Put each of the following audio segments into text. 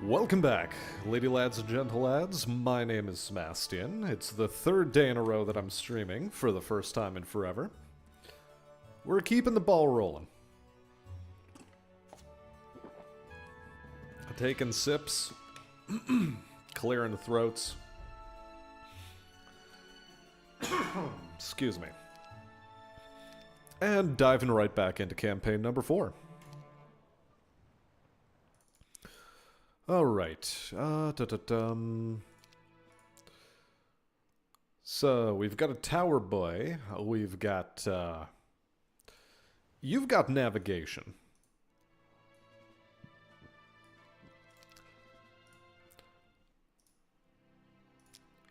Welcome back, ladylads and gentlelads. My name is Sebastian. It's the third day in a row that I'm streaming for the first time in forever. We're keeping the ball rolling. Taking sips, clearing the throats. Excuse me. And diving right back into campaign number 4. Alright, So, we've got a tower boy, we've got, you've got navigation.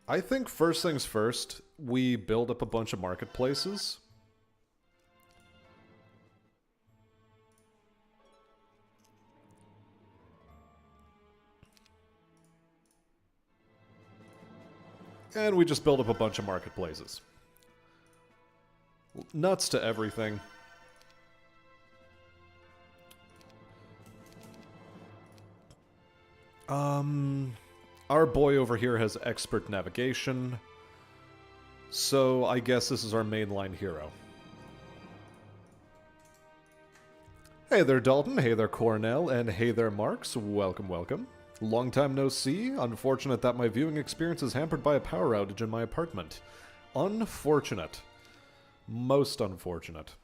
I think first things first, we build up a bunch of marketplaces. And we just build up a bunch of marketplaces. Nuts to everything. Our boy over here has expert navigation. So I guess this is our mainline hero. Hey there, Dalton. Hey there, Cornell. And hey there, Marks. Welcome, welcome. Long time no see. Unfortunate that my viewing experience is hampered by a power outage in my apartment. Unfortunate. Most unfortunate.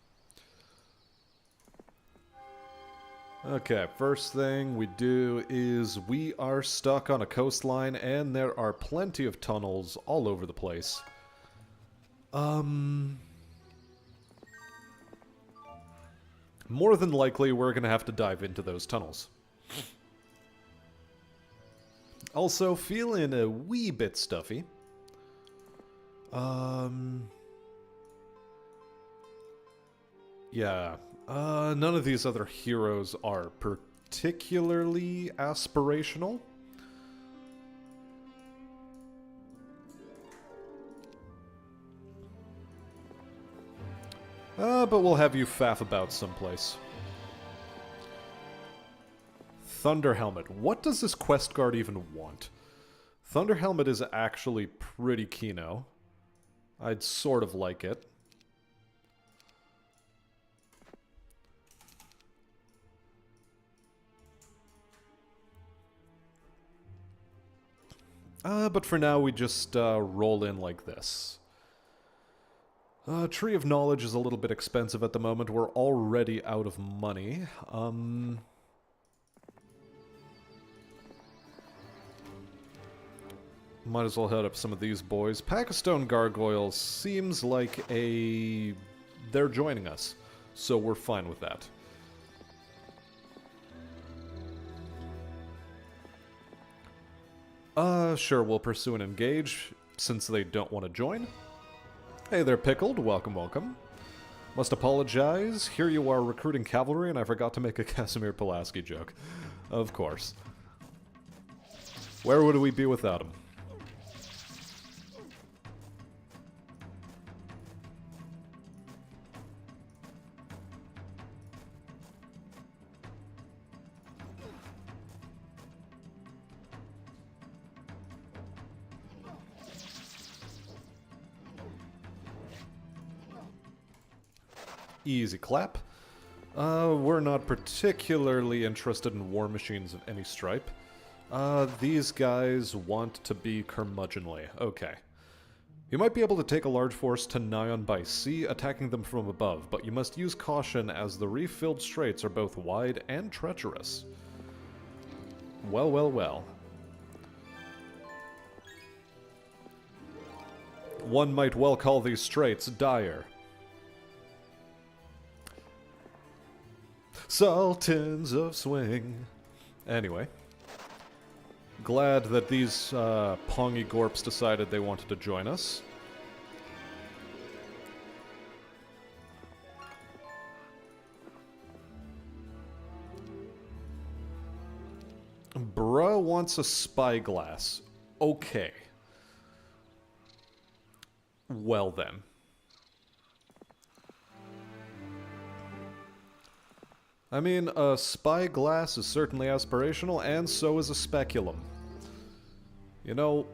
Okay, first thing we do is we are stuck on a coastline and there are plenty of tunnels all over the place. More than likely we're gonna have to dive into those tunnels. Also, feeling a wee bit stuffy. Yeah. None of these other heroes are particularly aspirational. But we'll have you faff about someplace. Thunder Helmet. What does this quest guard even want? Thunder Helmet is actually pretty kino. I'd sort of like it. But for now we just roll in like this. Tree of Knowledge is a little bit expensive at the moment. We're already out of money. Might as well head up some of these boys. Packstone Gargoyles seems like a... they're joining us, so we're fine with that. Sure, we'll pursue and engage, since they don't want to join. Hey there, Pickled. Welcome, welcome. Must apologize. Here you are recruiting cavalry, and I forgot to make a Casimir Pulaski joke. Of course. Where would we be without him? Easy clap. We're not particularly interested in war machines of any stripe. These guys want to be curmudgeonly. Okay. You might be able to take a large force to Nyon by sea, attacking them from above, but you must use caution as the reef-filled straits are both wide and treacherous. Well, well, well. One might well call these straits dire. Sultans of Swing. Anyway. Glad that these Pongy Gorps decided they wanted to join us. Bruh wants a spyglass. Okay. Well then. I mean, a spyglass is certainly aspirational, and so is a speculum. You know...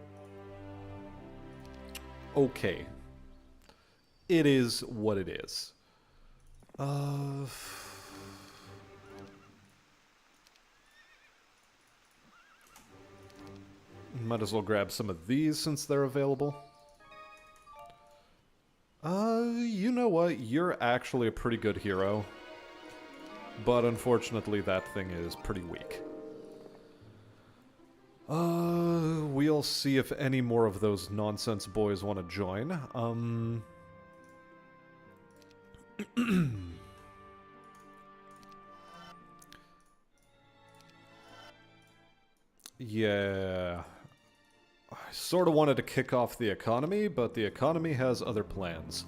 Okay. It is what it is. Might as well grab some of these since they're available. You know what? You're actually a pretty good hero. But unfortunately that thing is pretty weak. We'll see if any more of those nonsense boys want to join. Yeah... I sort of wanted to kick off the economy, but the economy has other plans.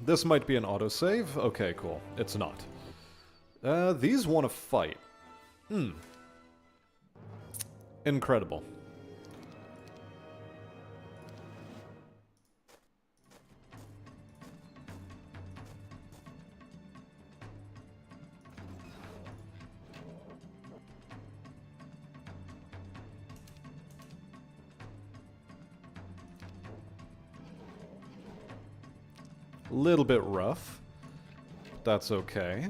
This might be an autosave? Okay, cool. It's not. These want to fight. Incredible. Little bit rough. That's okay.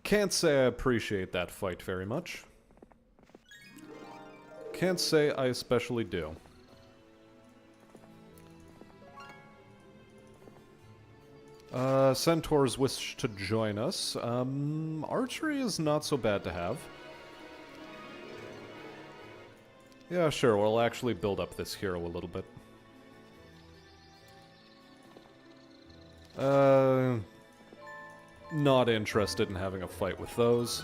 Can't say I appreciate that fight very much. Can't say I especially do. Centaurs wish to join us. Archery is not so bad to have. Yeah, sure, we'll actually build up this hero a little bit. Not interested in having a fight with those.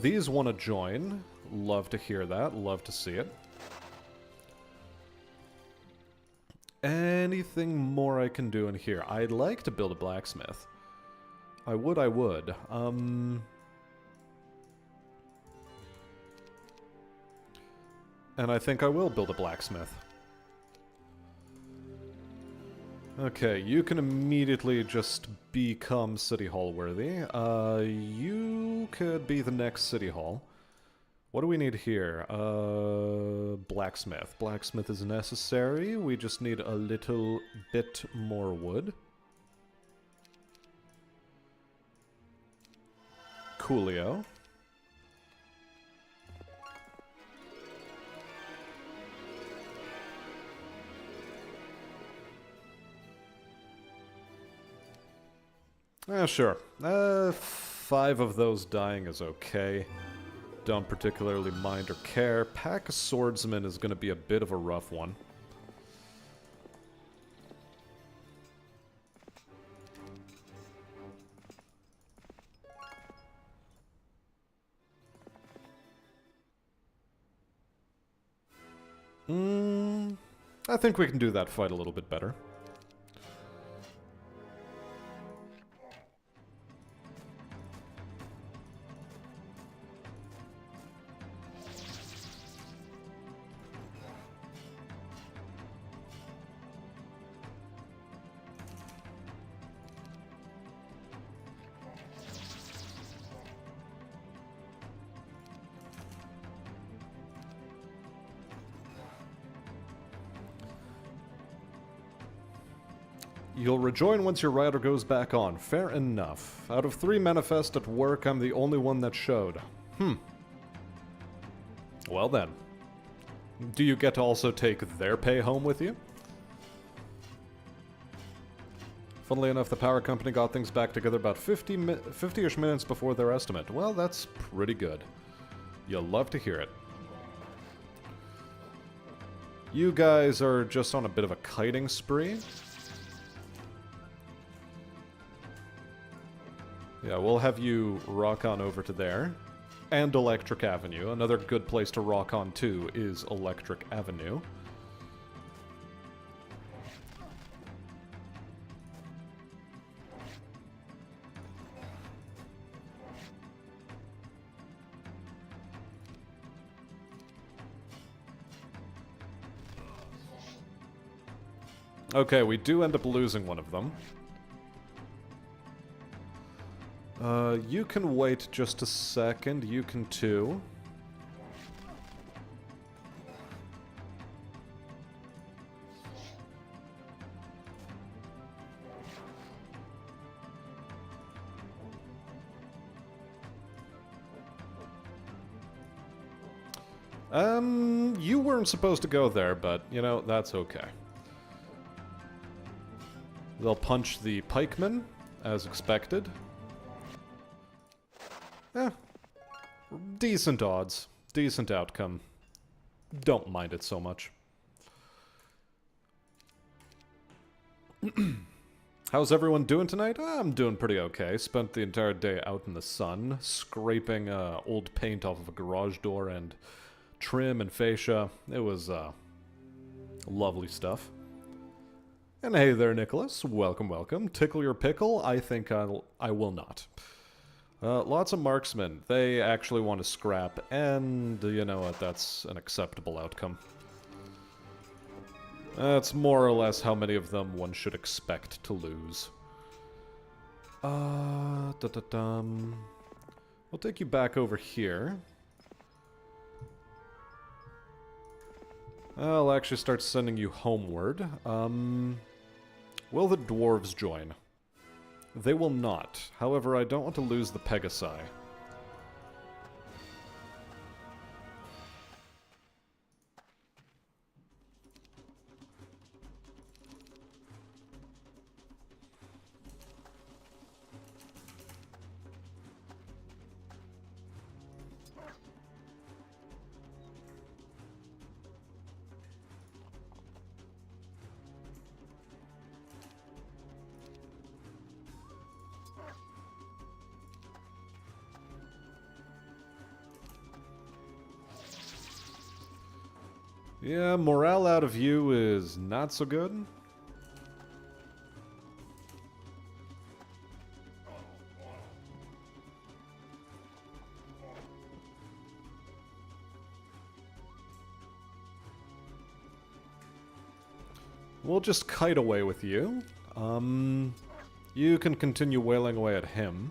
These want to join. Love to hear that. Love to see it. Anything more I can do in here? I'd like to build a blacksmith. I would. And I think I will build a blacksmith. Okay, you can immediately just become City Hall worthy. You could be the next City Hall. What do we need here? Blacksmith. Blacksmith is necessary. We just need a little bit more wood. Coolio. Sure. 5 of those dying is okay. Don't particularly mind or care. Pack of swordsmen is going to be a bit of a rough one. I think we can do that fight a little bit better. You'll rejoin once your rider goes back on. Fair enough. Out of 3 manifest at work, I'm the only one that showed. Well then. Do you get to also take their pay home with you? Funnily enough, the power company got things back together about 50-ish minutes before their estimate. Well, that's pretty good. You'll love to hear it. You guys are just on a bit of a kiting spree. Yeah, we'll have you rock on over to there. And Electric Avenue. Another good place to rock on to is Electric Avenue. Okay, we do end up losing one of them. You can wait just a second. You can too. You weren't supposed to go there, but, you know, that's okay. They'll punch the pikemen, as expected. Decent odds. Decent outcome. Don't mind it so much. How's everyone doing tonight? I'm doing pretty okay. Spent the entire day out in the sun, scraping old paint off of a garage door and trim and fascia. It was lovely stuff. And hey there, Nicholas. Welcome, welcome. Tickle your pickle? I think I will not. Lots of marksmen. They actually want to scrap, and you know what? That's an acceptable outcome. That's more or less how many of them one should expect to lose. We'll take you back over here. I'll actually start sending you homeward. Will the dwarves join? They will not. However, I don't want to lose the Pegasi. Yeah, morale out of you is not so good. We'll just kite away with you. You can continue wailing away at him.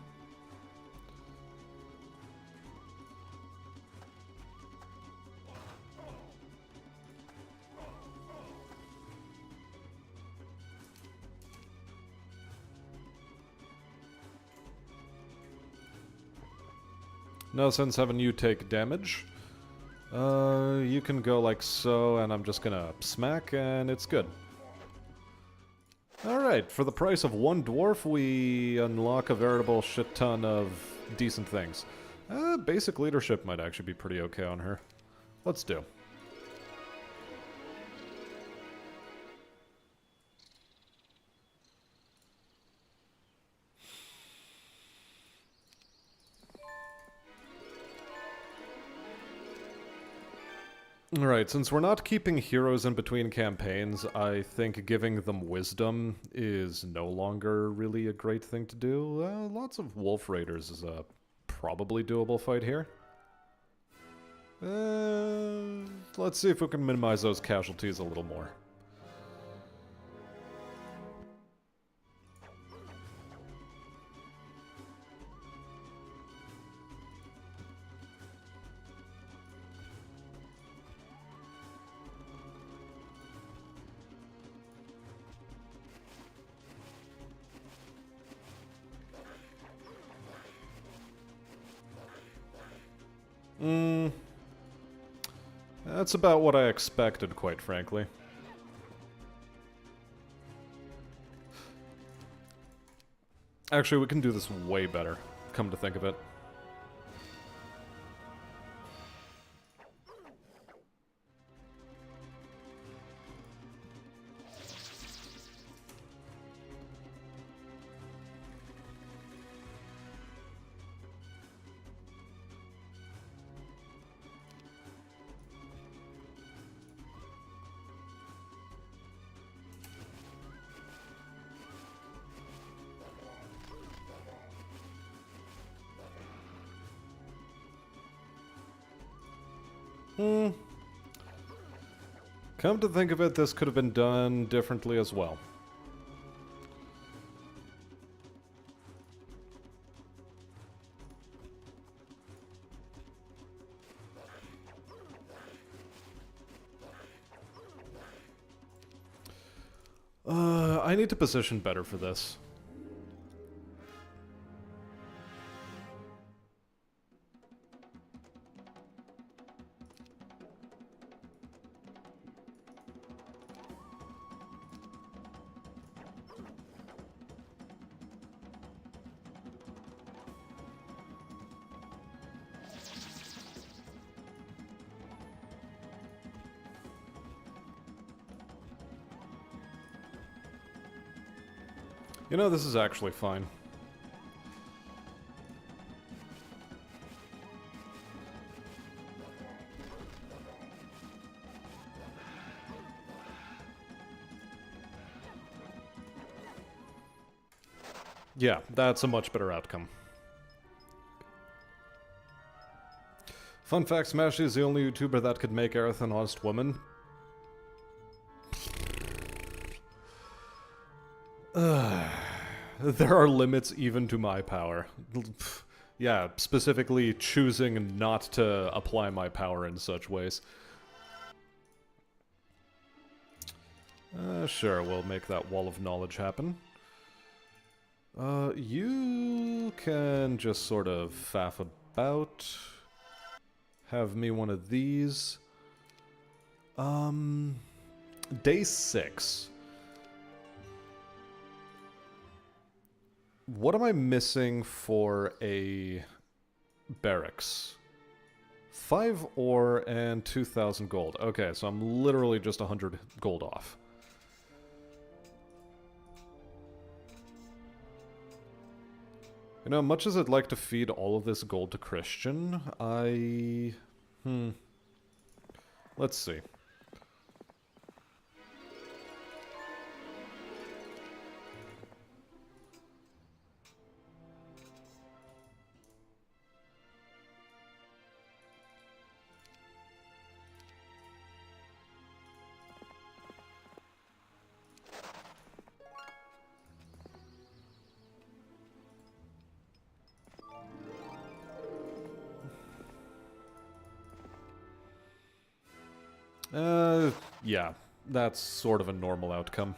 No sense having you take damage. You can go like so, and I'm just gonna smack, and it's good. Alright, for the price of one dwarf, we unlock a veritable shit ton of decent things. Basic leadership might actually be pretty okay on her. Let's do. Alright, since we're not keeping heroes in between campaigns, I think giving them wisdom is no longer really a great thing to do. Lots of wolf raiders is a probably doable fight here. Let's see if we can minimize those casualties a little more. That's about what I expected, quite frankly. Actually, we can do this way better, come to think of it. Come to think of it, this could have been done differently as well. I need to position better for this. You know, this is actually fine. Yeah, that's a much better outcome. Fun fact, Smashy is the only YouTuber that could make Aerith an honest woman. There are limits even to my power. Yeah, specifically choosing not to apply my power in such ways. Sure, we'll make that wall of knowledge happen. You can just sort of faff about. Have me one of these. Day 6. What am I missing for a barracks? 5 ore and 2,000 gold. Okay, so I'm literally just 100 gold off. You know, much as I'd like to feed all of this gold to Christian, let's see. Yeah, that's sort of a normal outcome.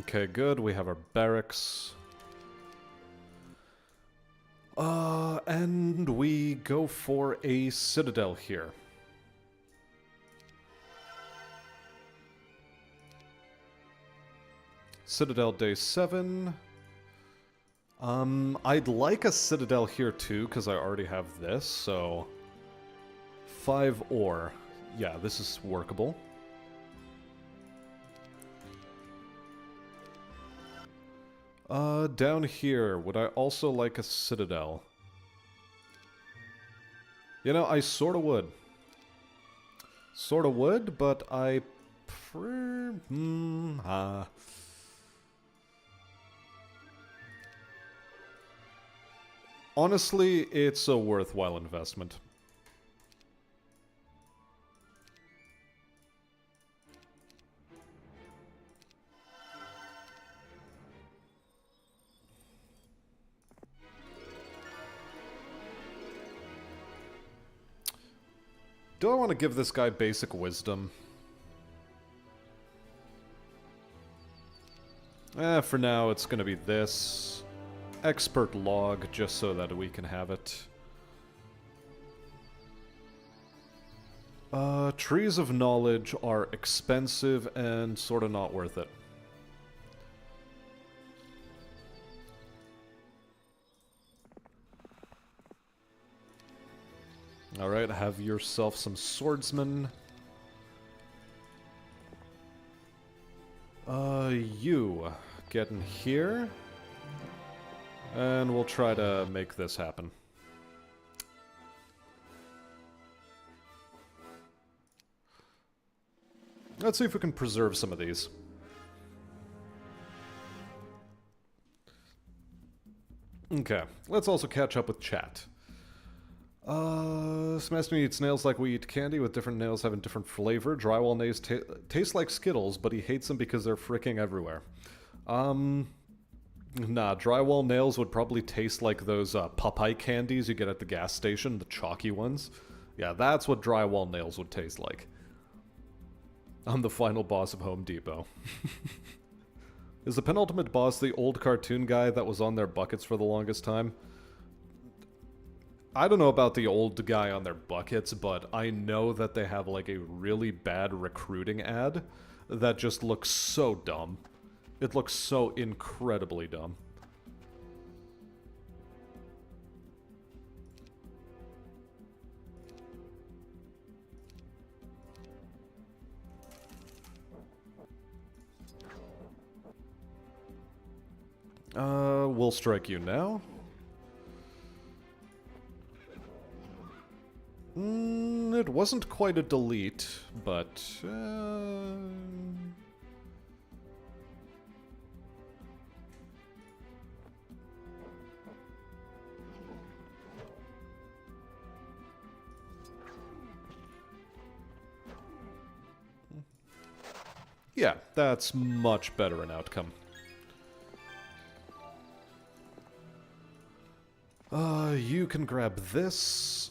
Okay, good. We have our barracks. And we go for a citadel here. Citadel day 7. I'd like a citadel here too, because I already have this, so... 5 ore. Yeah, this is workable. Down here, would I also like a citadel? You know, I sorta would. Sorta would, but I... Honestly, it's a worthwhile investment. Do I want to give this guy basic wisdom? For now, it's gonna be this. Expert log, just so that we can have it. Trees of knowledge are expensive and sort of not worth it. Alright, have yourself some swordsmen. You get in here. And we'll try to make this happen. Let's see if we can preserve some of these. Okay, let's also catch up with chat. Semester eats nails like we eat candy, with different nails having different flavor. Drywall nails taste like Skittles, but he hates them because they're freaking everywhere. Nah, drywall nails would probably taste like those Popeye candies you get at the gas station, the chalky ones. Yeah, that's what drywall nails would taste like. I'm the final boss of Home Depot. Is the penultimate boss the old cartoon guy that was on their buckets for the longest time? I don't know about the old guy on their buckets, but I know that they have like a really bad recruiting ad that just looks so dumb. It looks so incredibly dumb. We'll strike you now. It wasn't quite a delete, but... yeah, that's much better an outcome. You can grab this.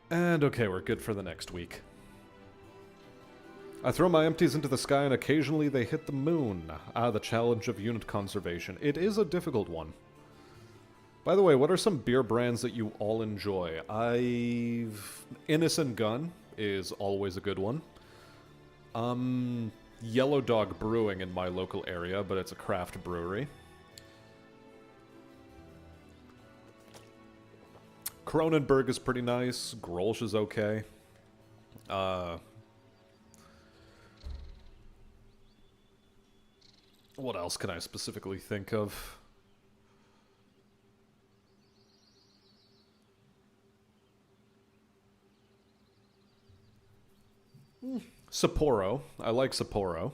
And okay, we're good for the next week. I throw my empties into the sky and occasionally they hit the moon. The challenge of unit conservation. It is a difficult one. By the way, what are some beer brands that you all enjoy? Innocent Gun is always a good one. Yellow Dog Brewing in my local area, but it's a craft brewery. Kronenberg is pretty nice. Grolsch is okay. What else can I specifically think of? Sapporo. I like Sapporo.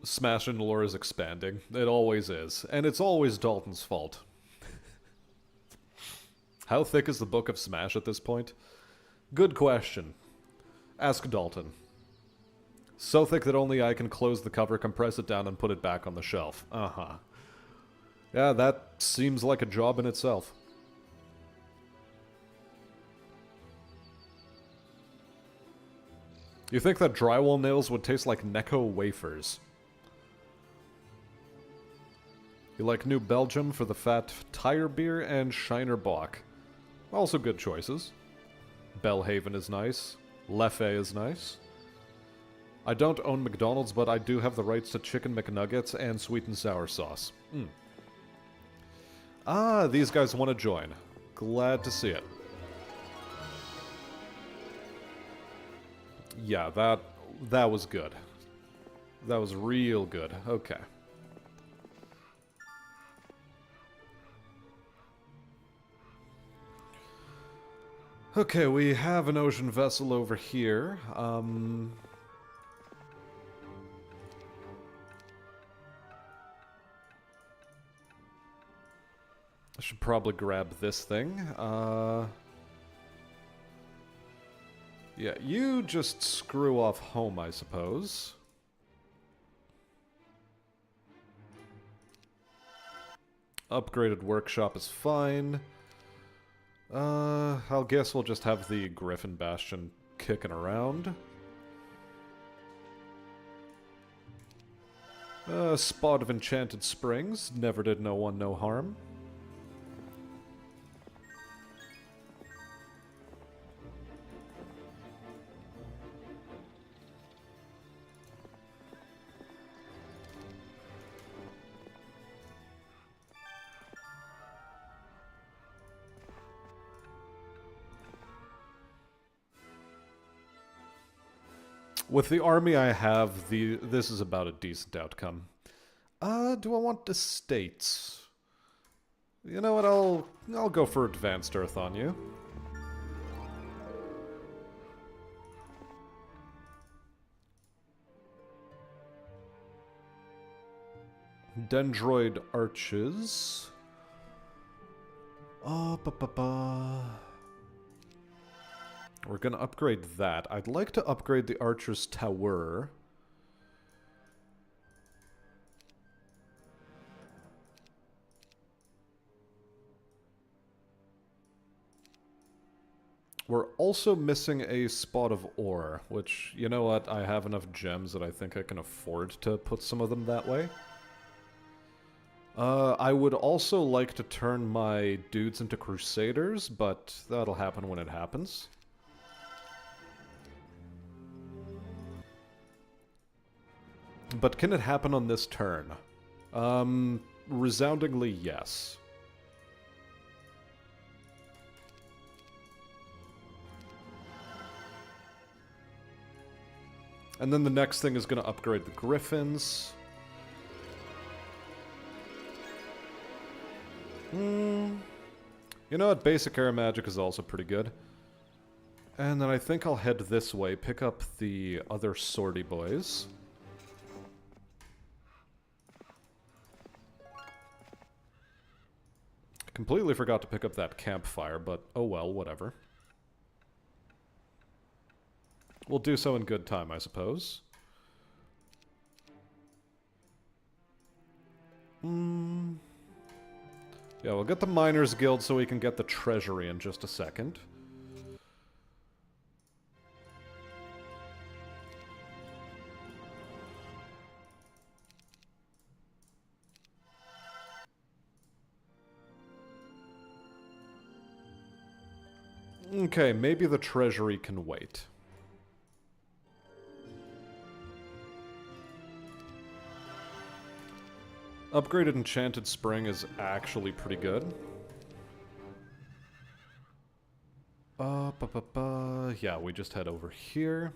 Smash and lore is expanding. It always is. And it's always Dalton's fault. How thick is the book of Smash at this point? Good question. Ask Dalton. So thick that only I can close the cover, compress it down, and put it back on the shelf. Uh-huh. Yeah, that seems like a job in itself. You think that drywall nails would taste like Necco wafers? You like New Belgium for the fat tire beer and Shiner Bock. Also good choices. Belhaven is nice. Leffe is nice. I don't own McDonald's, but I do have the rights to Chicken McNuggets and sweet and sour sauce. Ah, these guys want to join. Glad to see it. Yeah, that was good. That was real good. Okay. Okay, we have an ocean vessel over here. I should probably grab this thing. Yeah, you just screw off home, I suppose. Upgraded workshop is fine. I'll guess we'll just have the Griffin Bastion kicking around. Spot of Enchanted Springs. Never did no one no harm. With the army I have, this is about a decent outcome. Do I want estates? You know what, I'll go for Advanced Earth on you. Dendroid arches. We're gonna upgrade that. I'd like to upgrade the archer's tower. We're also missing a spot of ore, which, you know what, I have enough gems that I think I can afford to put some of them that way. I would also like to turn my dudes into crusaders, but that'll happen when it happens. But can it happen on this turn? Resoundingly yes. And then the next thing is going to upgrade the griffins. You know what? Basic air magic is also pretty good. And then I think I'll head this way, pick up the other sortie boys. Completely forgot to pick up that campfire, but oh well, whatever. We'll do so in good time, I suppose. Yeah, we'll get the Miners Guild so we can get the treasury in just a second. Okay, maybe the treasury can wait. Upgraded Enchanted Spring is actually pretty good. Yeah, we just head over here.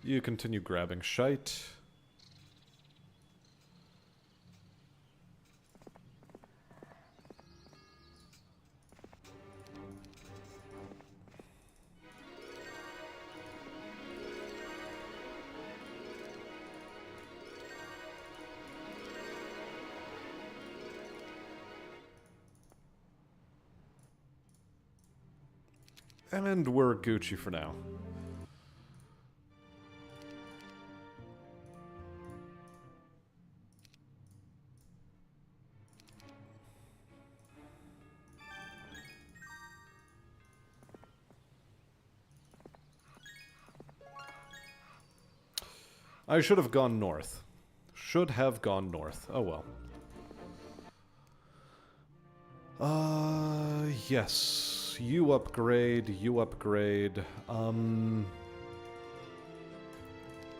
You continue grabbing shite. And we're Gucci for now. I should have gone north. Should have gone north. Oh well. Yes. You upgrade, you upgrade.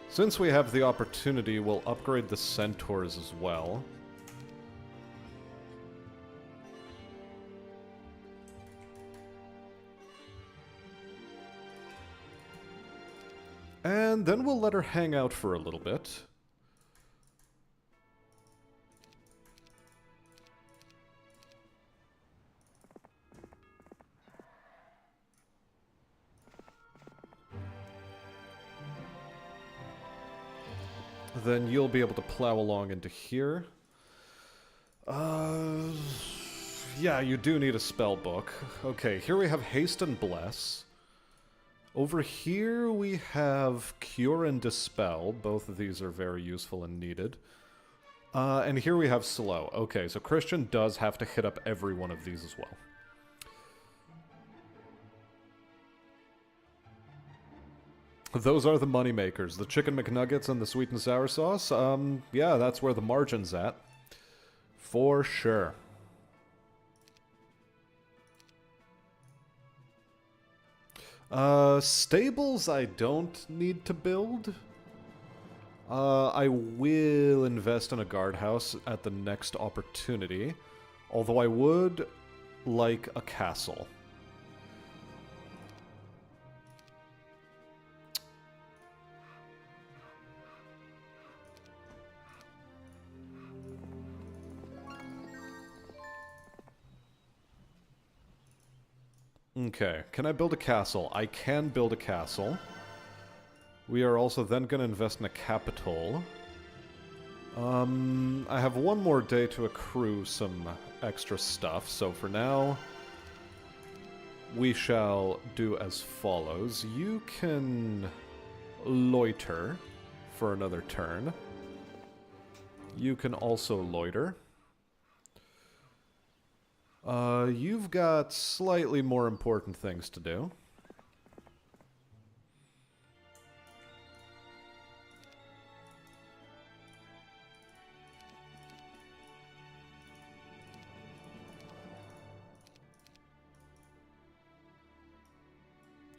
Since we have the opportunity, we'll upgrade the centaurs as well. And then we'll let her hang out for a little bit. Then you'll be able to plow along into here. Yeah, you do need a spell book. Okay, here we have Haste and Bless. Over here we have Cure and Dispel. Both of these are very useful and needed. And here we have Slow. Okay, so Christian does have to hit up every one of these as well. Those are the money makers. The Chicken McNuggets and the sweet and sour sauce. Yeah, that's where the margin's at. For sure. Stables I don't need to build. I will invest in a guardhouse at the next opportunity. Although I would like a castle. Okay, can I build a castle? I can build a castle. We are also then going to invest in a capital. I have one more day to accrue some extra stuff, so for now, we shall do as follows. You can loiter for another turn. You can also loiter. You've got slightly more important things to do.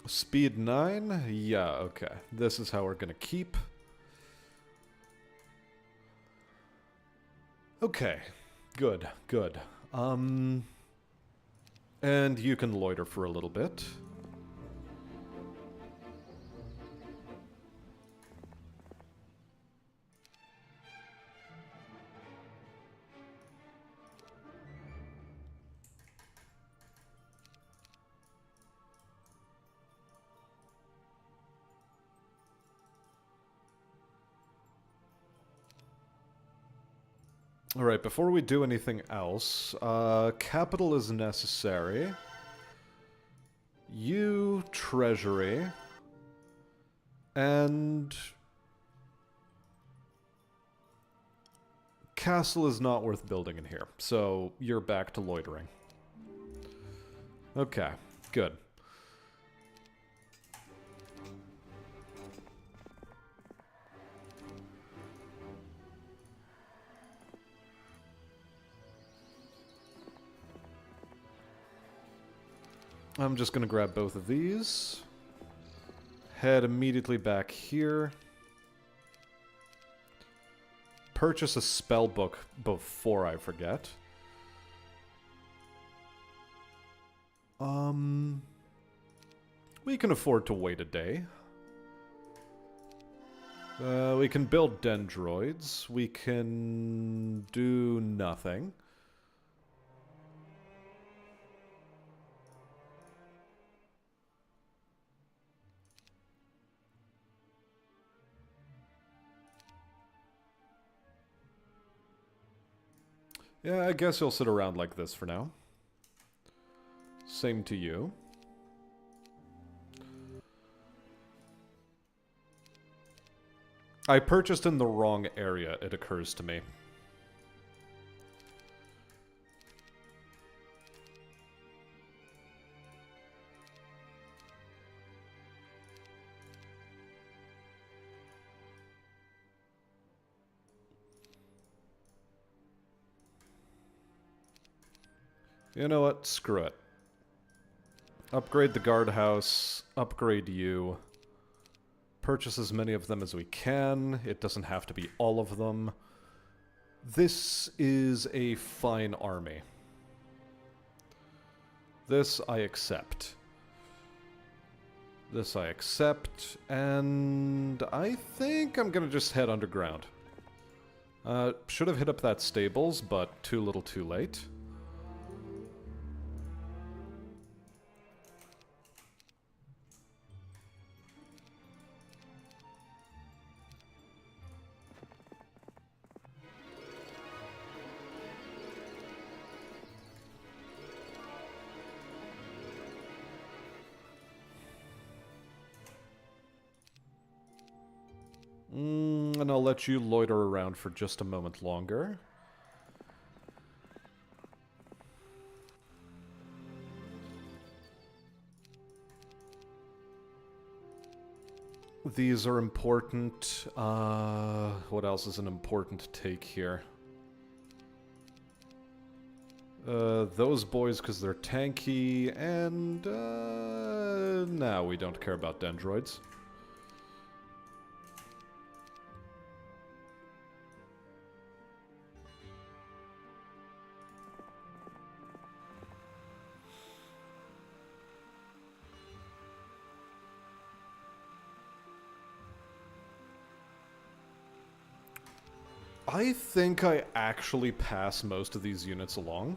Speed 9? Yeah, okay. This is how we're gonna keep. Okay. Good, good. And you can loiter for a little bit. Alright, before we do anything else, capital is necessary. You, treasury, and castle is not worth building in here, so you're back to loitering. Okay, good. I'm just gonna grab both of these. Head immediately back here. Purchase a spell book before I forget. We can afford to wait a day. We can build dendroids. We can do nothing. Yeah, I guess you'll sit around like this for now. Same to you. I purchased in the wrong area, it occurs to me. You know what? Screw it. Upgrade the guardhouse, upgrade you. Purchase as many of them as we can. It doesn't have to be all of them. This is a fine army. This I accept. This I accept, and I think I'm gonna just head underground. Should have hit up that stables, but too little too late. And I'll let you loiter around for just a moment longer. These are important. What else is an important take here? Those boys because they're tanky, and nah, we don't care about dendroids. I think I actually pass most of these units along.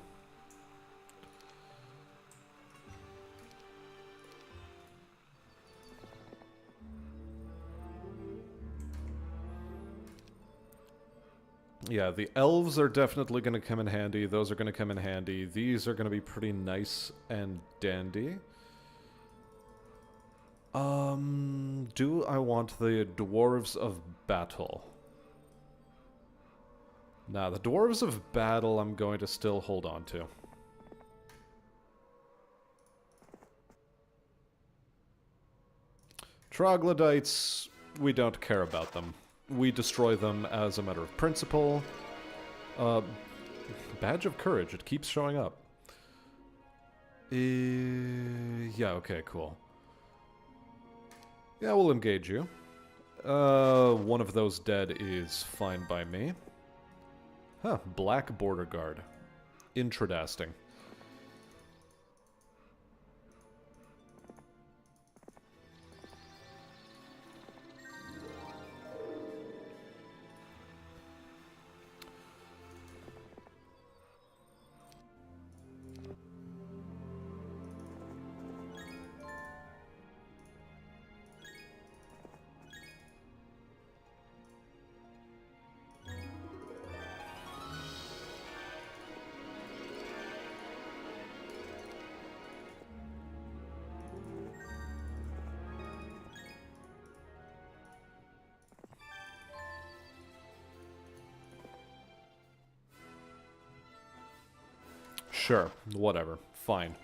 Yeah, the elves are definitely going to come in handy. Those are going to come in handy. These are going to be pretty nice and dandy. Do I want the Dwarves of Battle? Nah, the Dwarves of Battle I'm going to still hold on to. Troglodytes, we don't care about them. We destroy them as a matter of principle. Badge of Courage, it keeps showing up. Yeah, okay, cool. Yeah, we'll engage you. One of those dead is fine by me. Huh, Black Border Guard. Intradasting. Sure, whatever. Fine.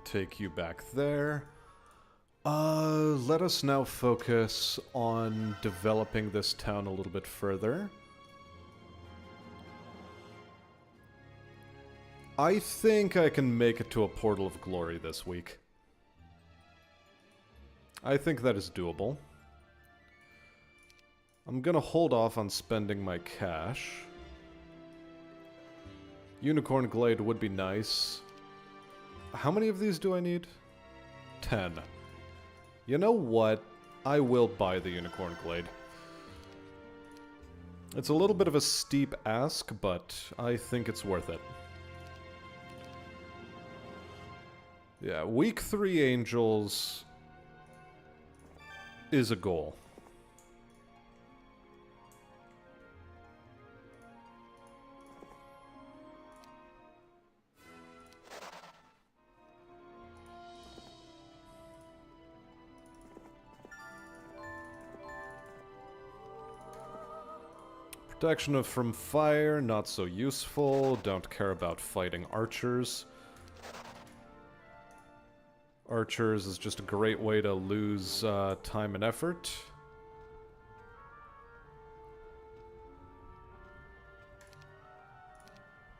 Take you back there. Let us now focus on developing this town a little bit further. I think I can make it to a Portal of Glory this week. I think that is doable. I'm gonna hold off on spending my cash. Unicorn Glade would be nice. How many of these do I need? 10. You know what? I will buy the Unicorn Glade. It's a little bit of a steep ask, but I think it's worth it. Yeah, week 3 Angels is a goal. Protection from fire, not so useful. Don't care about fighting archers. Archers is just a great way to lose time and effort.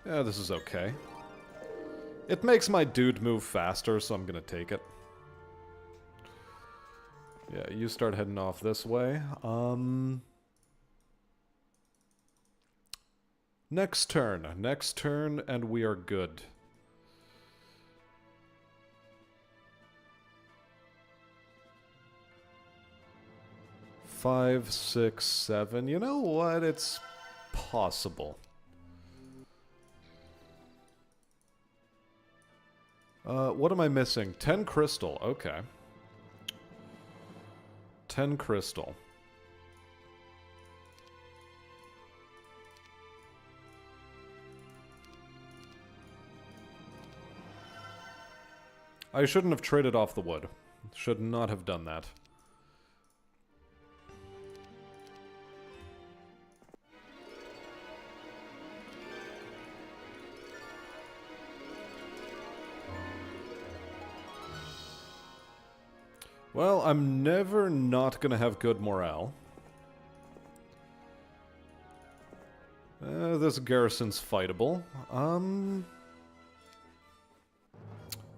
Yeah, this is okay. It makes my dude move faster, so I'm gonna take it. Yeah, you start heading off this way. Next turn, and we are good. Five, 6, 7. You know what? It's possible. What am I missing? 10 crystal. Okay. 10 crystal. I shouldn't have traded off the wood. Should not have done that. Well, I'm never not gonna have good morale. This garrison's fightable.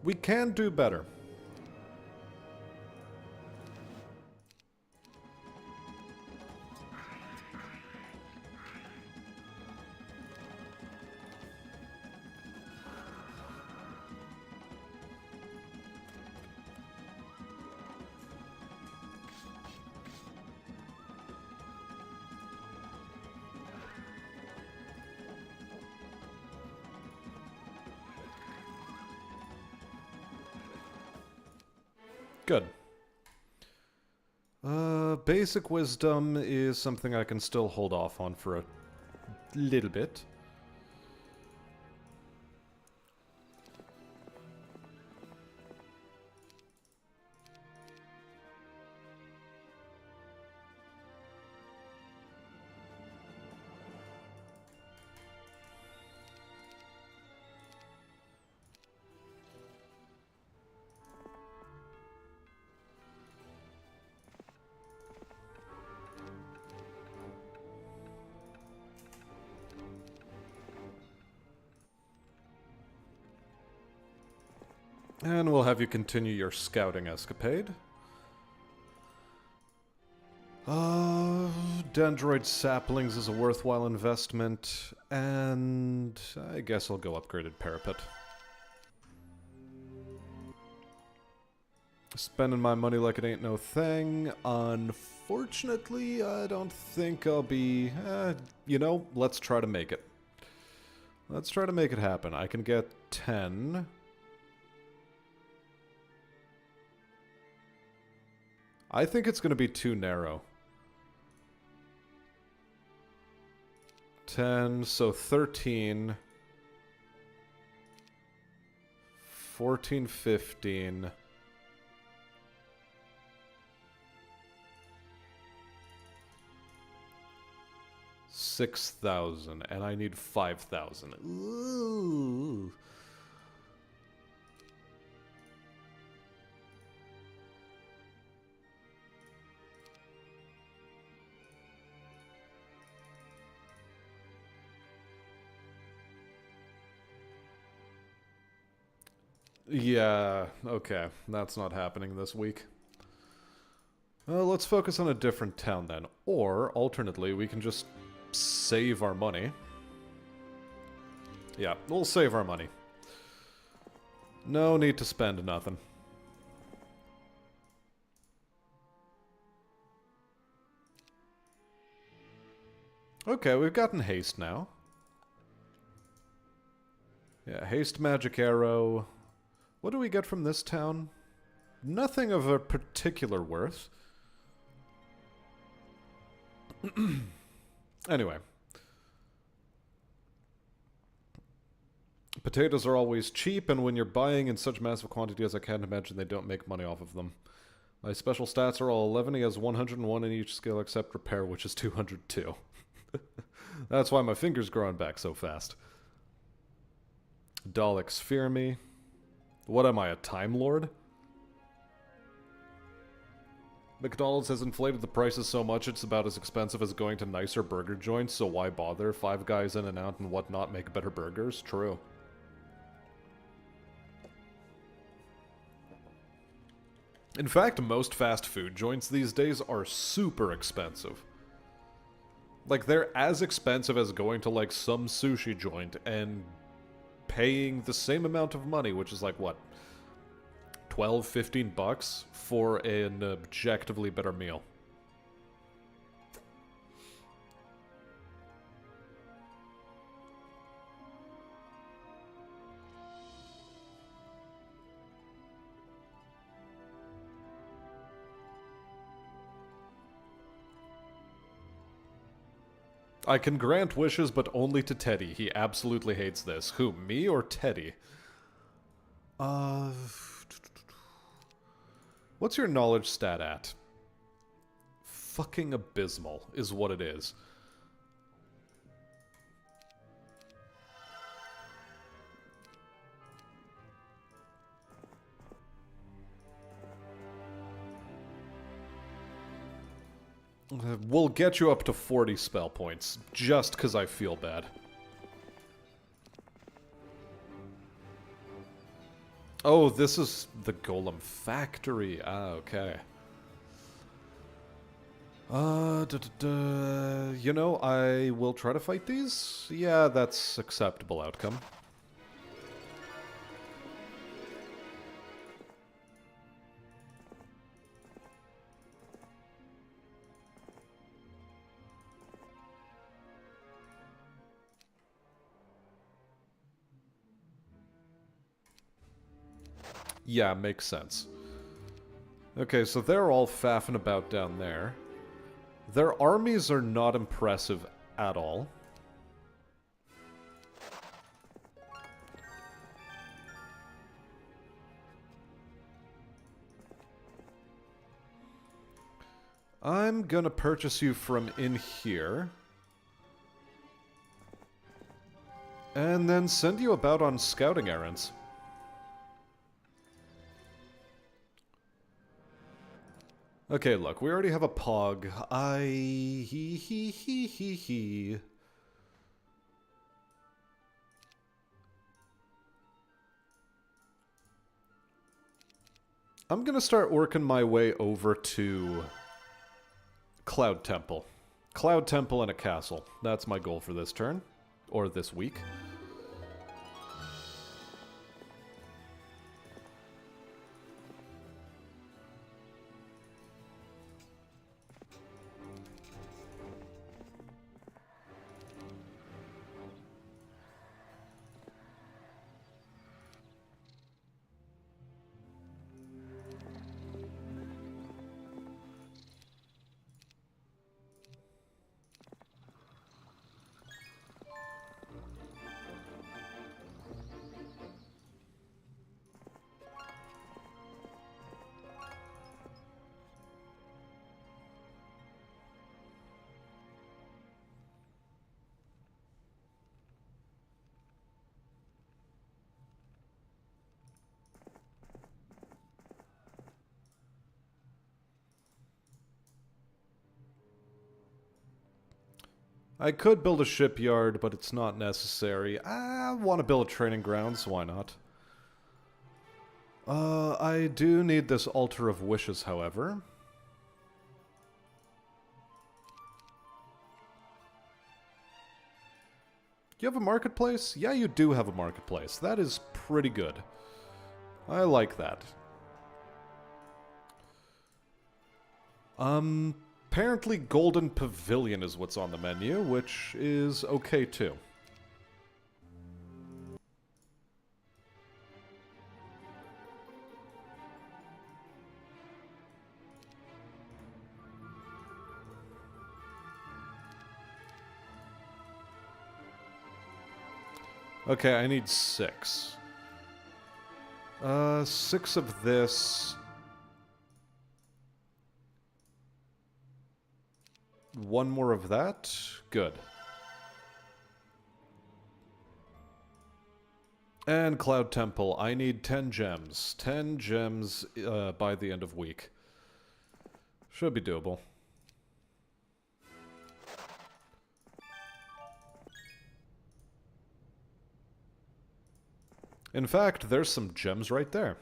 We can do better. Good. Basic wisdom is something I can still hold off on for a little bit. And we'll have you continue your scouting escapade. Dendroid saplings is a worthwhile investment, and I guess I'll go upgraded parapet. Spending my money like it ain't no thing. Unfortunately, I don't think I'll be... you know, let's try to make it. Let's try to make it happen. I can get 10... I think it's going to be too narrow. 10, so 13. 14, 15. 6,000, and I need 5,000. Ooh. Yeah, okay. That's not happening this week. Let's focus on a different town then. Or, alternately, we can just save our money. Yeah, we'll save our money. No need to spend nothing. Okay, we've gotten haste now. Yeah, haste magic arrow. What do we get from this town? Nothing of a particular worth. Anyway. Potatoes are always cheap, and when you're buying in such massive quantities, I can't imagine they don't make money off of them. My special stats are all 11. He has 101 in each skill except repair, which is 202. That's why my finger's growing back so fast. Daleks fear me. What am I, a Time Lord? McDonald's has inflated the prices so much it's about as expensive as going to nicer burger joints, so why bother? Five Guys, In and Out, and whatnot make better burgers? True. In fact, most fast food joints these days are super expensive. Like, they're as expensive as going to, like, some sushi joint and paying the same amount of money, which is like, what, 12, 15 bucks for an objectively better meal. I can grant wishes, but only to Teddy. He absolutely hates this. Who, me or Teddy? What's your knowledge stat at? Fucking abysmal is what it is. We'll get you up to 40 spell points, just because I feel bad. Oh, this is the Golem Factory. Ah, okay. You know, I will try to fight these? Yeah, that's acceptable outcome. Yeah, makes sense. Okay, so they're all faffing about down there. Their armies are not impressive at all. I'm gonna purchase you from in here. And then send you about on scouting errands. Okay, look, we already have a pog. I'm gonna start working my way over to Cloud Temple. Cloud Temple and a castle. That's my goal for this turn. Or this week. I could build a shipyard, but it's not necessary. I want to build a training ground, so why not? I do need this Altar of Wishes, however. You have a marketplace? Yeah, you do have a marketplace. That is pretty good. I like that. Apparently Golden Pavilion is what's on the menu, which is okay too. Okay, I need 6. 6 of this. 1 more of that. Good. And Cloud Temple. I need 10 gems. 10 gems by the end of week. Should be doable. In fact, there's some gems right there.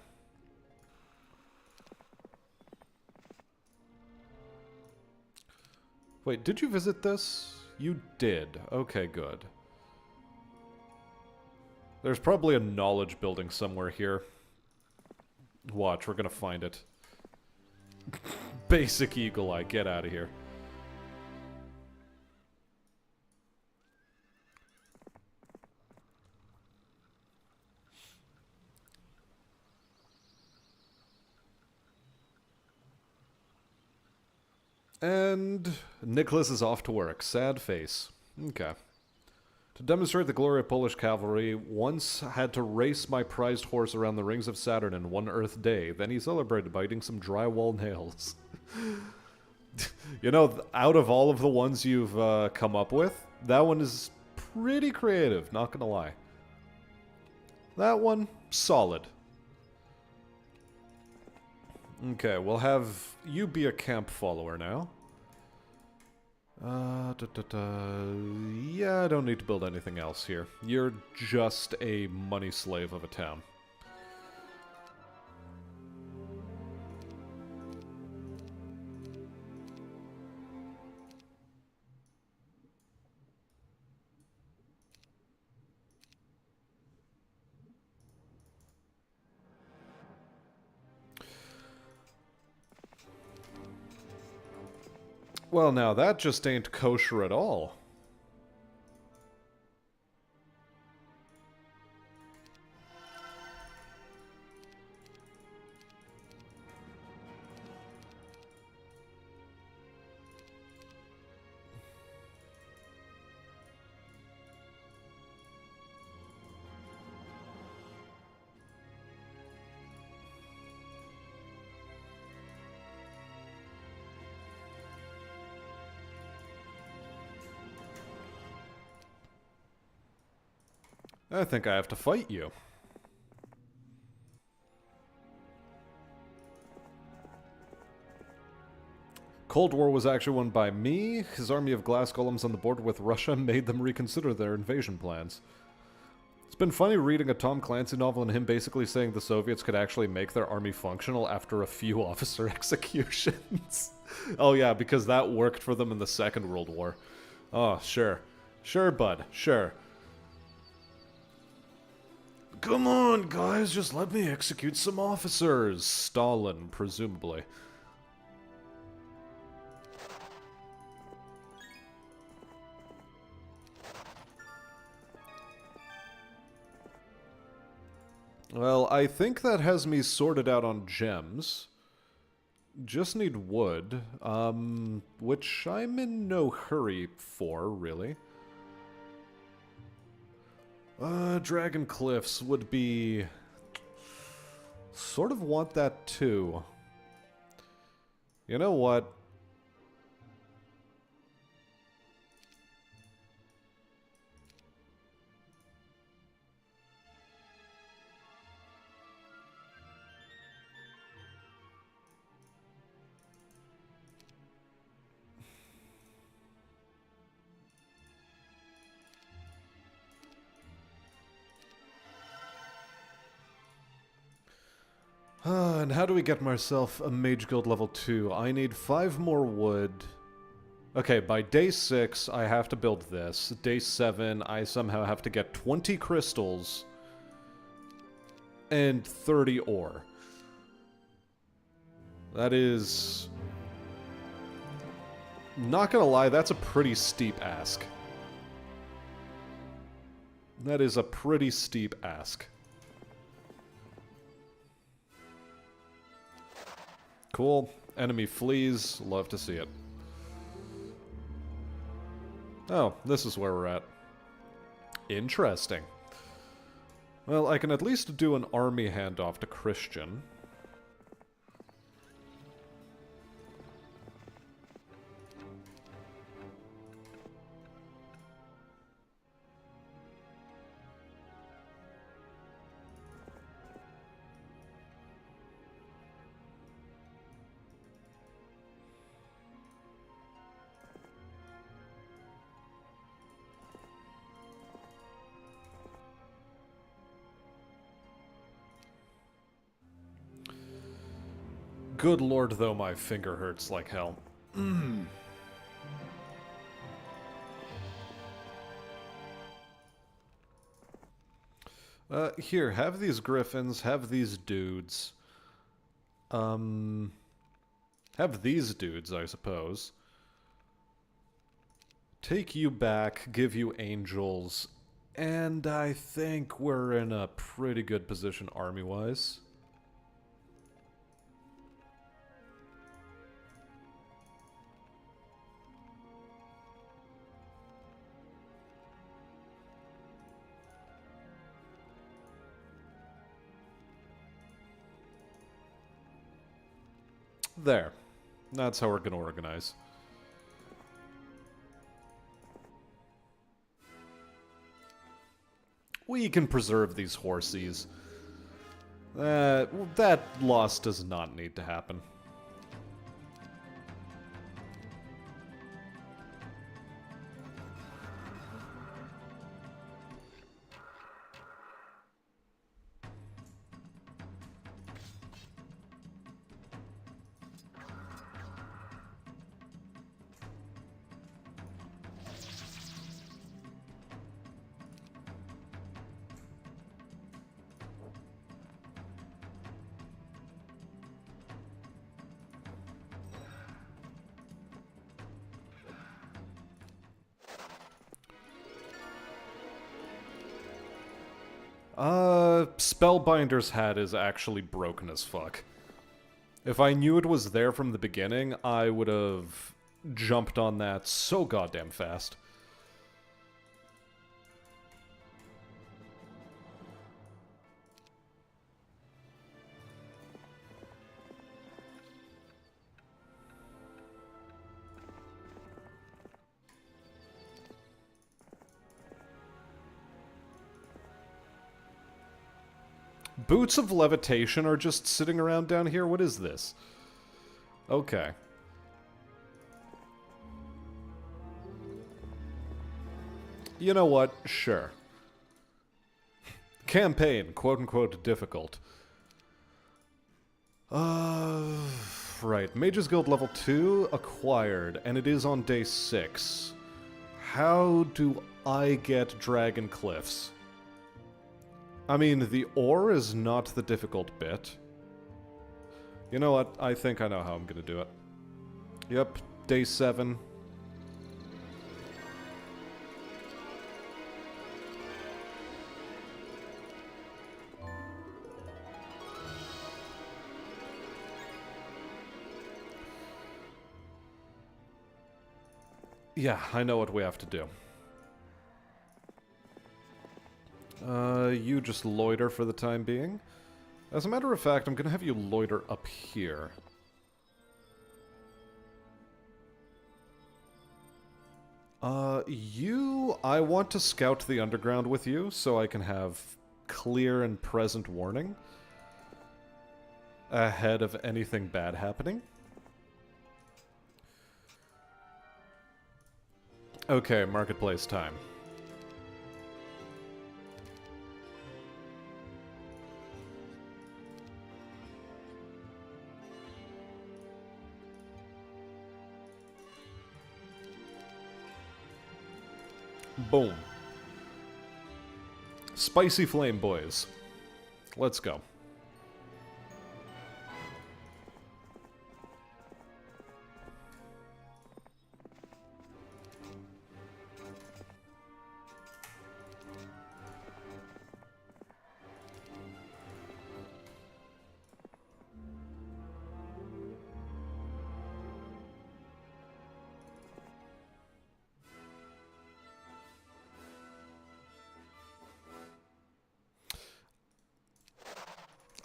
Wait, did you visit this? You did. Okay, good. There's probably a knowledge building somewhere here. Watch, we're gonna find it. Basic Eagle Eye, get out of here. And Nicholas is off to work. Sad face. Okay. To demonstrate the glory of Polish cavalry, once had to race my prized horse around the rings of Saturn in one Earth day. Then he celebrated by eating some drywall nails. You know, out of all of the ones you've come up with, that one is pretty creative, not gonna lie. That one, solid. Okay, we'll have you be a camp follower now. Yeah, I don't need to build anything else here. You're just a money slave of a town. Well, now that just ain't kosher at all. I think I have to fight you. Cold War was actually won by me. His army of glass golems on the border with Russia made them reconsider their invasion plans. It's been funny reading a Tom Clancy novel and him basically saying the Soviets could actually make their army functional after a few officer executions. Oh yeah, because that worked for them in the Second World War. Oh, sure. Sure, bud. Sure. Come on, guys, just let me execute some officers. Stalin, presumably. Well, I think that has me sorted out on gems. Just need wood, which I'm in no hurry for, really. Dragon Cliffs would be... Sort of want that too. You know what? And how do we get myself a Mage Guild level 2? I need 5 more wood. Okay, by day 6, I have to build this. Day 7, I somehow have to get 20 crystals and 30 ore. That is... Not gonna lie, that's a pretty steep ask. That is a pretty steep ask. Cool. Enemy flees. Love to see it. Oh, this is where we're at. Interesting. Well, I can at least do an army handoff to Christian. Good lord, though, my finger hurts like hell. Here, have these griffins, have these dudes. Have these dudes, I suppose. Take you back, give you angels, and I think we're in a pretty good position army-wise. There. That's how we're gonna organize. We can preserve these horsies. That loss does not need to happen. Spellbinder's hat is actually broken as fuck. If I knew it was there from the beginning, I would have jumped on that so goddamn fast. Boots of levitation are just sitting around down here? What is this? Okay. You know what? Sure. Campaign, quote-unquote, difficult. Right. Mage's Guild level 2 acquired, and it is on day 6. How do I get Dragon Cliffs? I mean, the ore is not the difficult bit. You know what? I think I know how I'm gonna do it. Yep, day 7. Yeah, I know what we have to do. You just loiter for the time being. As a matter of fact, I'm gonna have you loiter up here. I want to scout the underground with you, so I can have clear and present warning ahead of anything bad happening. Okay, marketplace time. Boom. Spicy Flame Boys. Let's go.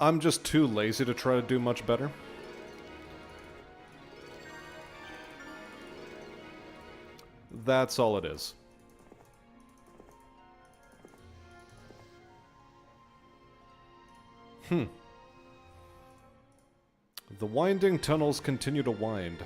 I'm just too lazy to try to do much better. That's all it is. The winding tunnels continue to wind.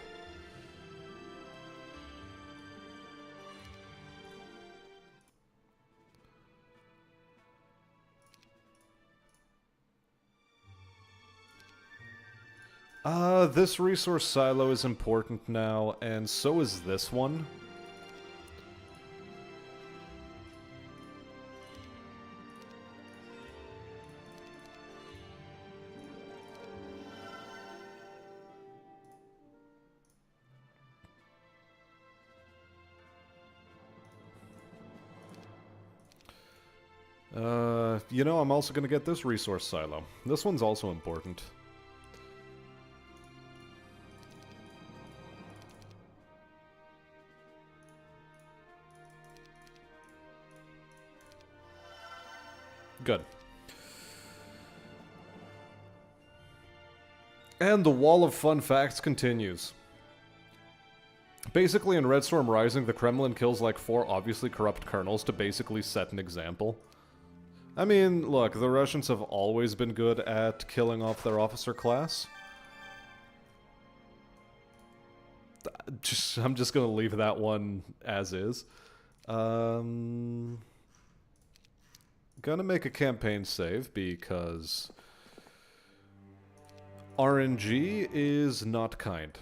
This resource silo is important now, and so is this one. You know, I'm also going to get this resource silo. This one's also important. Good. And the wall of fun facts continues. Basically, in Red Storm Rising, the Kremlin kills like 4 obviously corrupt colonels to basically set an example. I mean, look, the Russians have always been good at killing off their officer class. I'm just gonna leave that one as is. Gonna make a campaign save because RNG is not kind.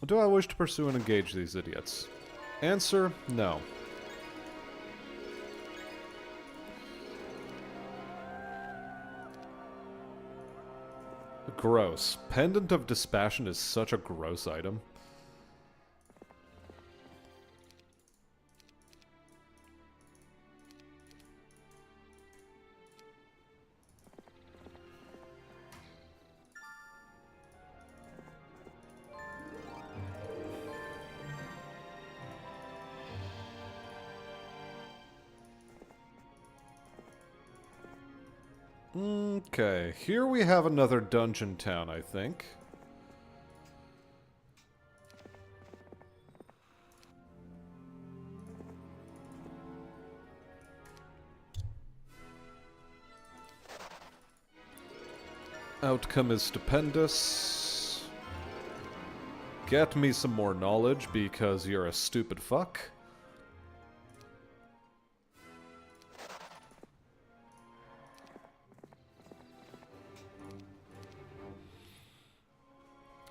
Do I wish to pursue and engage these idiots? Answer, no. Gross. Pendant of Dispassion is such a gross item. Okay, here we have another dungeon town, I think. Outcome is stupendous. Get me some more knowledge because you're a stupid fuck.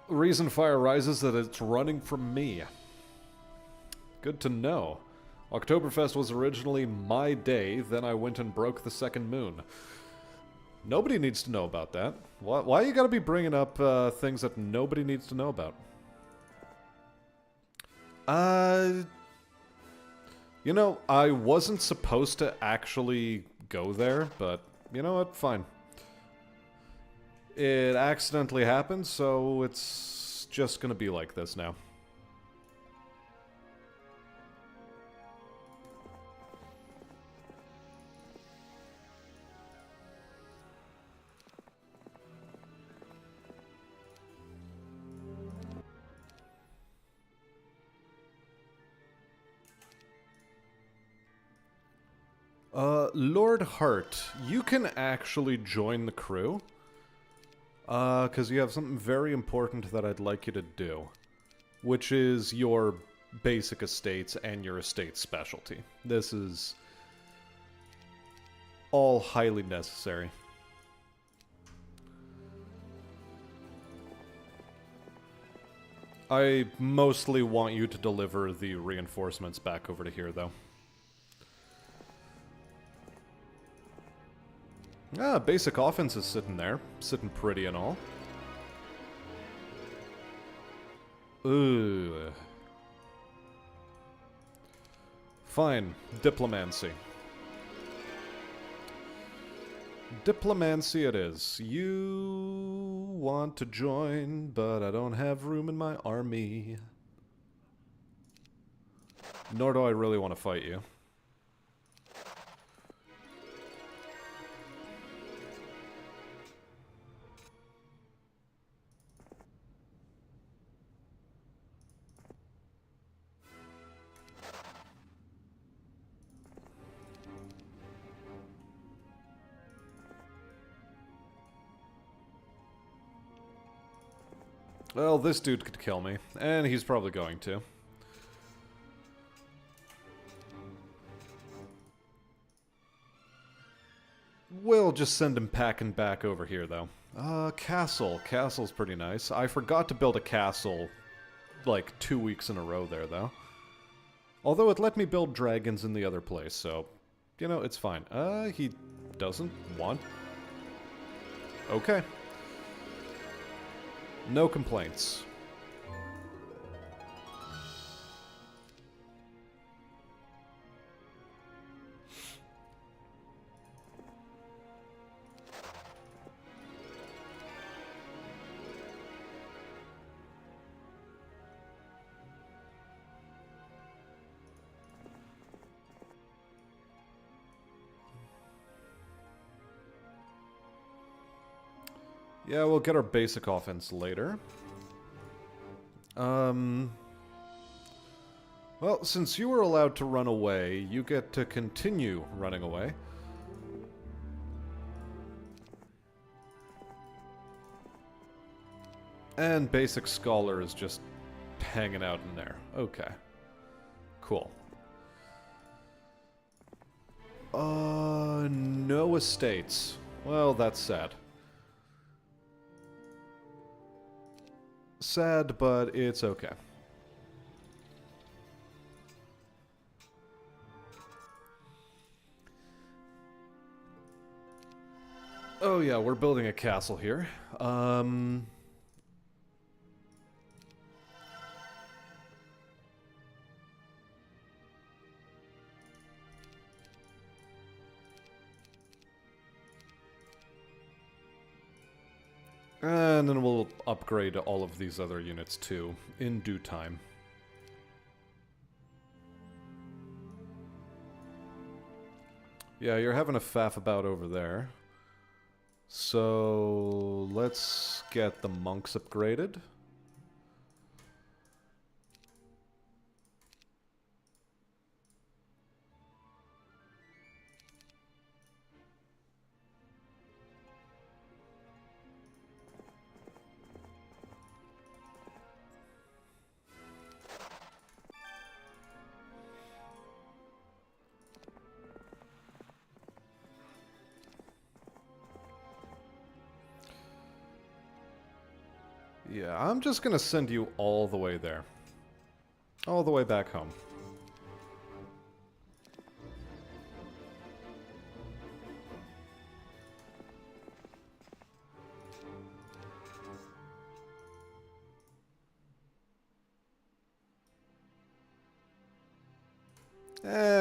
Reason fire rises that it's running from me. Good to know. Oktoberfest was originally my day, then I went and broke the second moon. Nobody needs to know about that. Why you gotta be bringing up things that nobody needs to know about? You know, I wasn't supposed to actually go there, but you know what? Fine. It accidentally happened, so it's just gonna be like this now. Lord Hart, you can actually join the crew. Because you have something very important that I'd like you to do. Which is your basic estates and your estate specialty. This is all highly necessary. I mostly want you to deliver the reinforcements back over to here, though. Ah, basic offense is sitting there. Sitting pretty and all. Ooh. Fine. Diplomancy. Diplomancy it is. You want to join, but I don't have room in my army. Nor do I really want to fight you. Well, this dude could kill me, and he's probably going to. We'll just send him packing back over here, though. Castle. Castle's pretty nice. I forgot to build a castle, like, 2 weeks in a row there, though. Although it let me build dragons in the other place, so, you know, it's fine. He doesn't want... Okay. No complaints. Yeah, we'll get our basic offense later. Well, since you were allowed to run away, you get to continue running away. And basic scholar is just hanging out in there. Okay. Cool. No estates. Well, that's sad. Sad, but it's okay. Oh yeah, we're building a castle here. And then we'll upgrade all of these other units too, in due time. Yeah, you're having a faff about over there. So, let's get the monks upgraded. Yeah, I'm just gonna send you all the way there. All the way back home.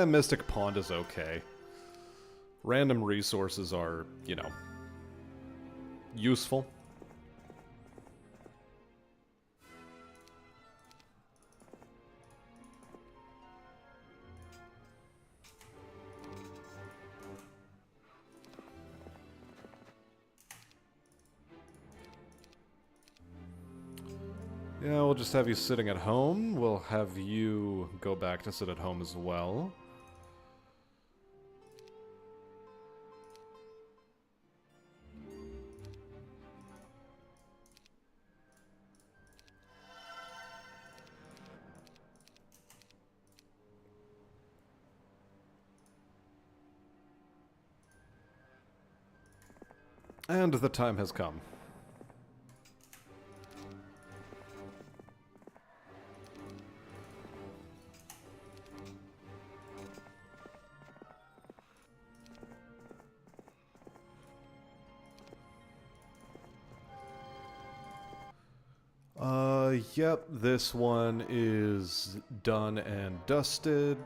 Mystic Pond is okay. Random resources are, you know, useful. Yeah, we'll just have you sitting at home. We'll have you go back to sit at home as well. And the time has come. Yep, this one is done and dusted.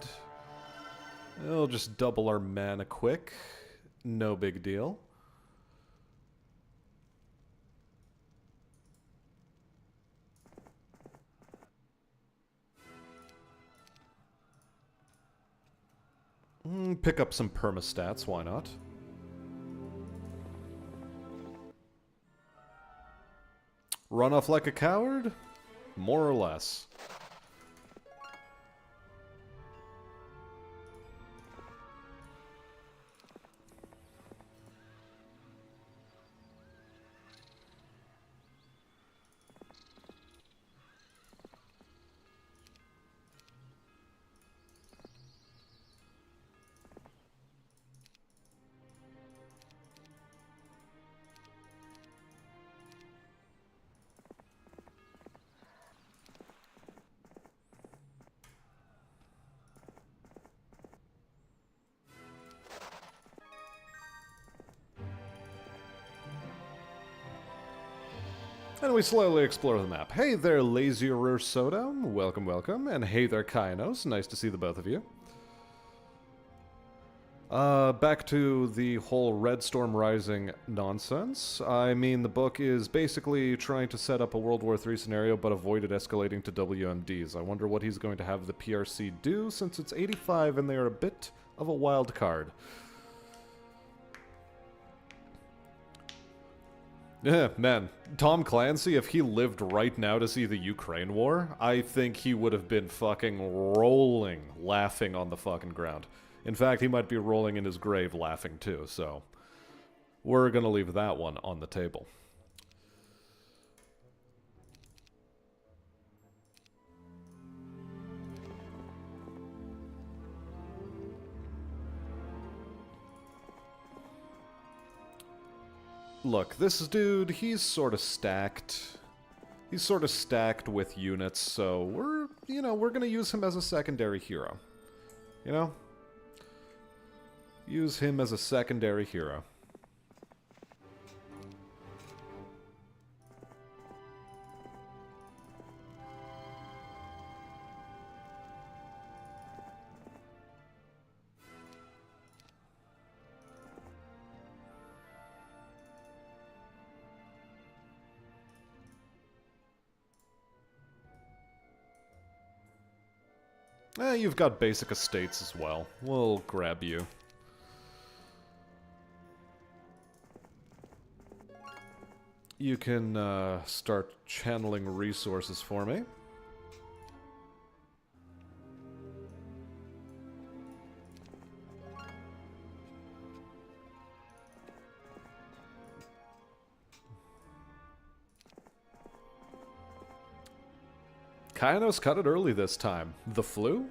We'll just double our mana quick. No big deal. Pick up some permastats, why not? Run off like a coward? More or less. And we slowly explore the map. Hey there, Lazier Soda. Welcome, welcome. And hey there, Kainos. Nice to see the both of you. Back to the whole Red Storm Rising nonsense. I mean, the book is basically trying to set up a World War III scenario, but avoid it escalating to WMDs. I wonder what he's going to have the PRC do, since it's 85 and they are a bit of a wild card. Yeah, man. Tom Clancy, if he lived right now to see the Ukraine war, I think he would have been fucking rolling, laughing on the fucking ground. In fact, he might be rolling in his grave laughing too, so we're gonna leave that one on the table. Look, this dude, he's sort of stacked. He's sort of stacked with units, so we're gonna use him as a secondary hero. You know? Use him as a secondary hero. You've got basic estates as well. We'll grab you. You can start channeling resources for me. Kainos cut it early this time. The flu?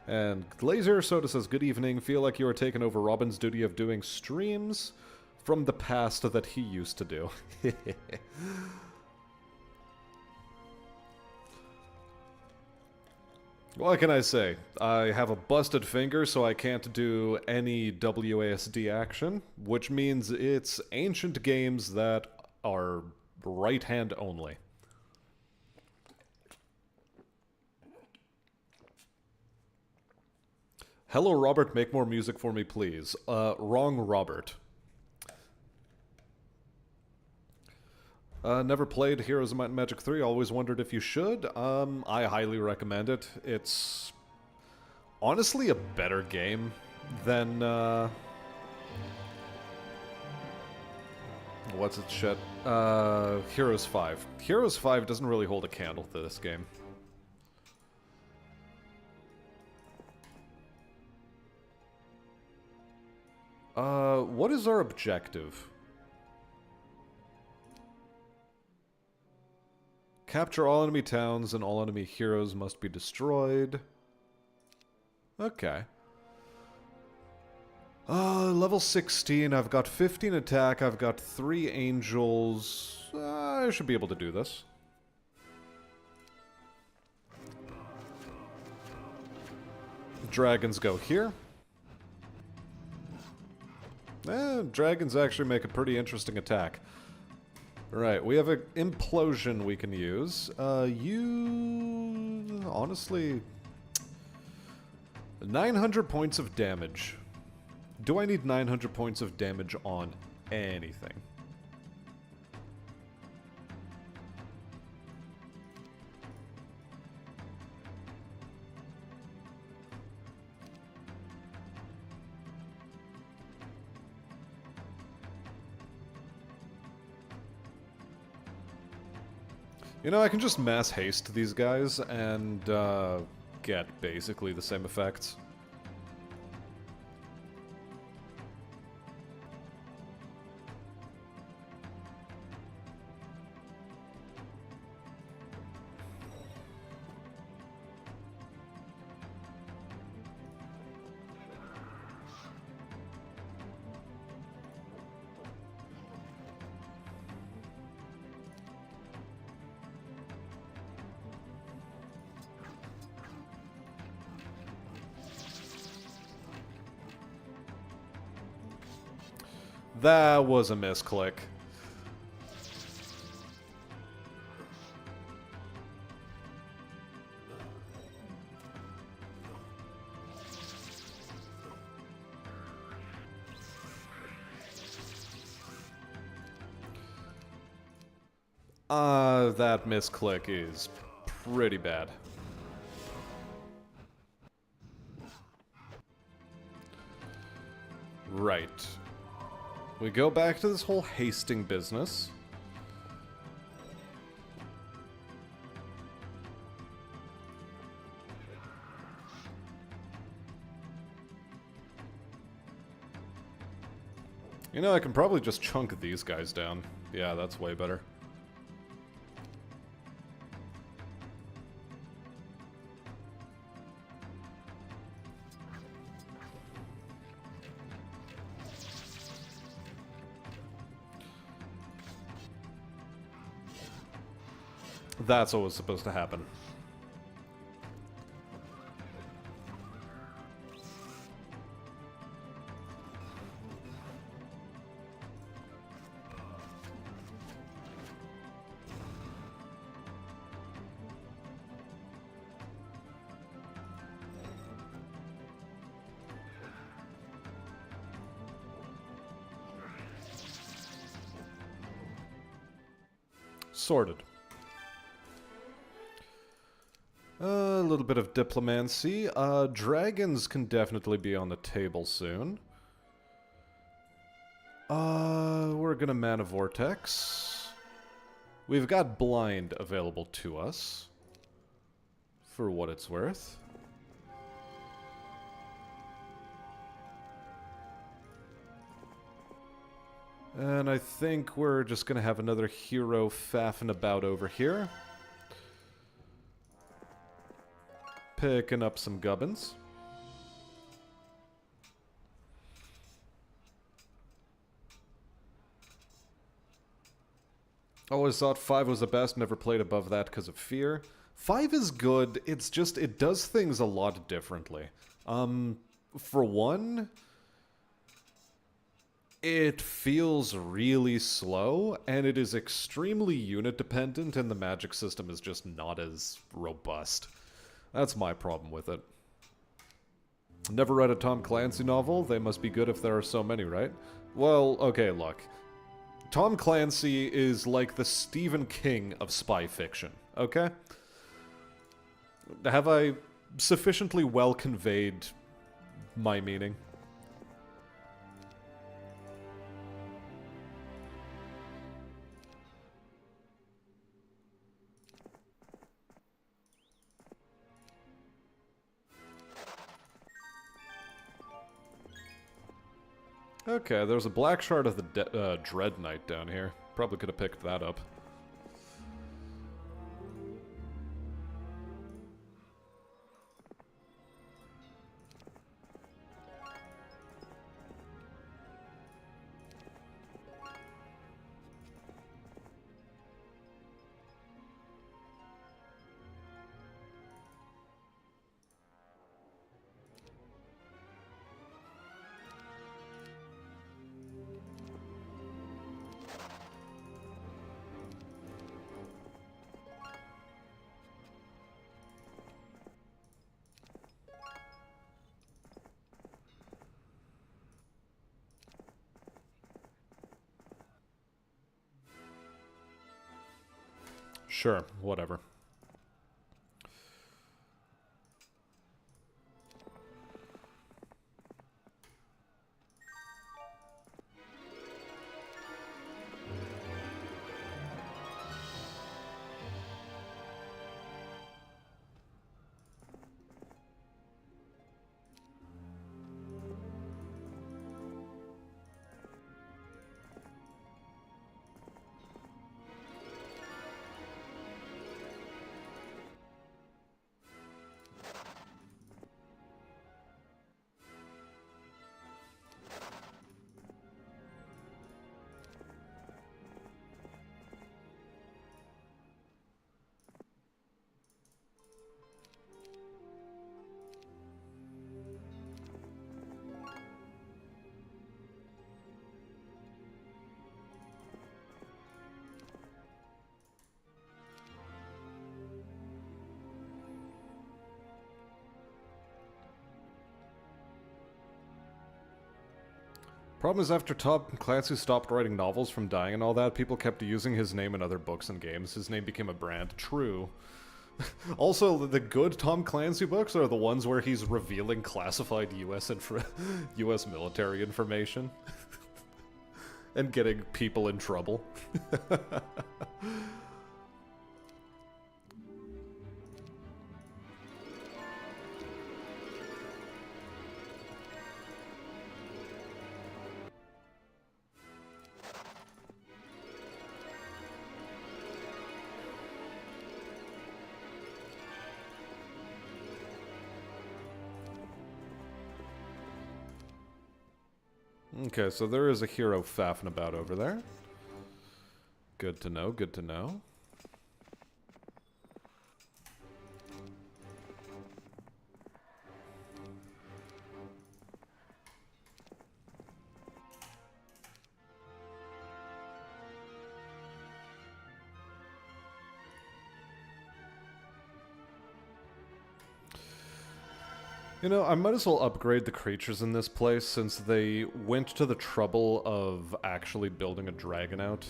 And Glazer Soda says, good evening. Feel like you are taking over Robin's duty of doing streams from the past that he used to do. What can I say? I have a busted finger, so I can't do any WASD action, which means it's ancient games that are right hand only. Hello, Robert, make more music for me, please. Wrong Robert. Never played Heroes of Might and Magic 3, always wondered if you should. I highly recommend it. It's honestly a better game than, what's it shit? Heroes 5. Heroes 5 doesn't really hold a candle to this game. What is our objective? Capture all enemy towns and all enemy heroes must be destroyed. Okay. Level 16, I've got 15 attack, I've got 3 angels. I should be able to do this. Dragons go here. Dragons actually make a pretty interesting attack. Right, we have an implosion we can use. You... honestly... 900 points of damage. Do I need 900 points of damage on anything? You know, I can just mass haste these guys and get basically the same effects. That was a misclick. That misclick is pretty bad. Right. We go back to this whole hasting business. You know, I can probably just chunk these guys down. Yeah, that's way better. That's what was supposed to happen. Sorted. A little bit of diplomacy. Dragons can definitely be on the table soon. We're gonna mana vortex. We've got blind available to us. For what it's worth. And I think we're just gonna have another hero faffing about over here. Picking up some gubbins. Always thought 5 was the best, never played above that because of fear. 5 is good, it's just, it does things a lot differently. For one, it feels really slow, and it is extremely unit-dependent, and the magic system is just not as robust. That's my problem with it. Never read a Tom Clancy novel? They must be good if there are so many, right? Well, okay, look. Tom Clancy is like the Stephen King of spy fiction, okay? Have I sufficiently well conveyed my meaning? Okay, there's a black shard of the Dread Knight down here. Probably could have picked that up. Sure, whatever. Problem is, after Tom Clancy stopped writing novels from dying and all that, people kept using his name in other books and games. His name became a brand. True. Also, the good Tom Clancy books are the ones where he's revealing classified US military information. And getting people in trouble. Okay, so there is a hero faffing about over there. Good to know, good to know. You know, I might as well upgrade the creatures in this place since they went to the trouble of actually building a dragon out.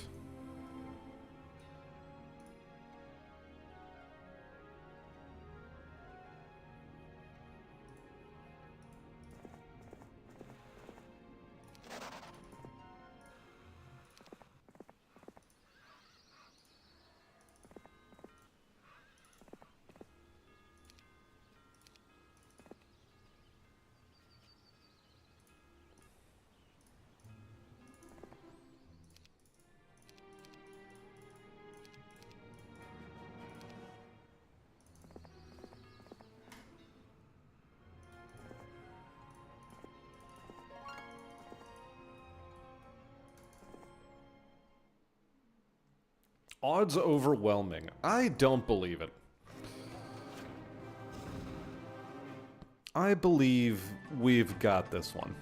Odds overwhelming. I don't believe it. I believe we've got this one.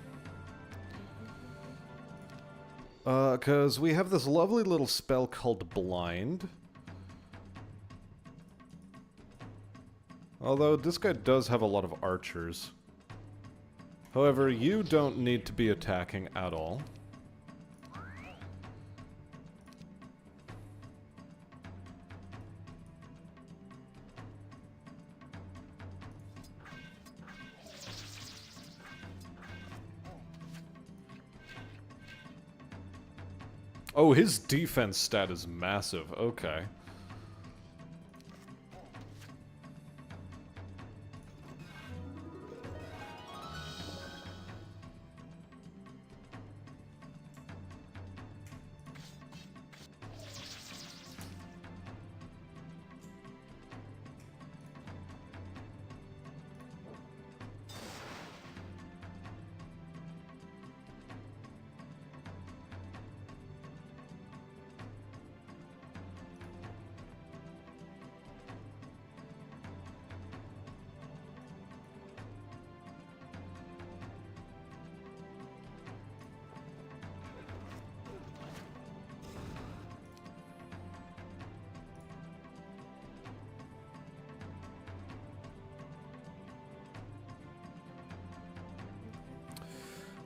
Because we have this lovely little spell called Blind. Although, this guy does have a lot of archers. However, you don't need to be attacking at all. Oh, his defense stat is massive. Okay.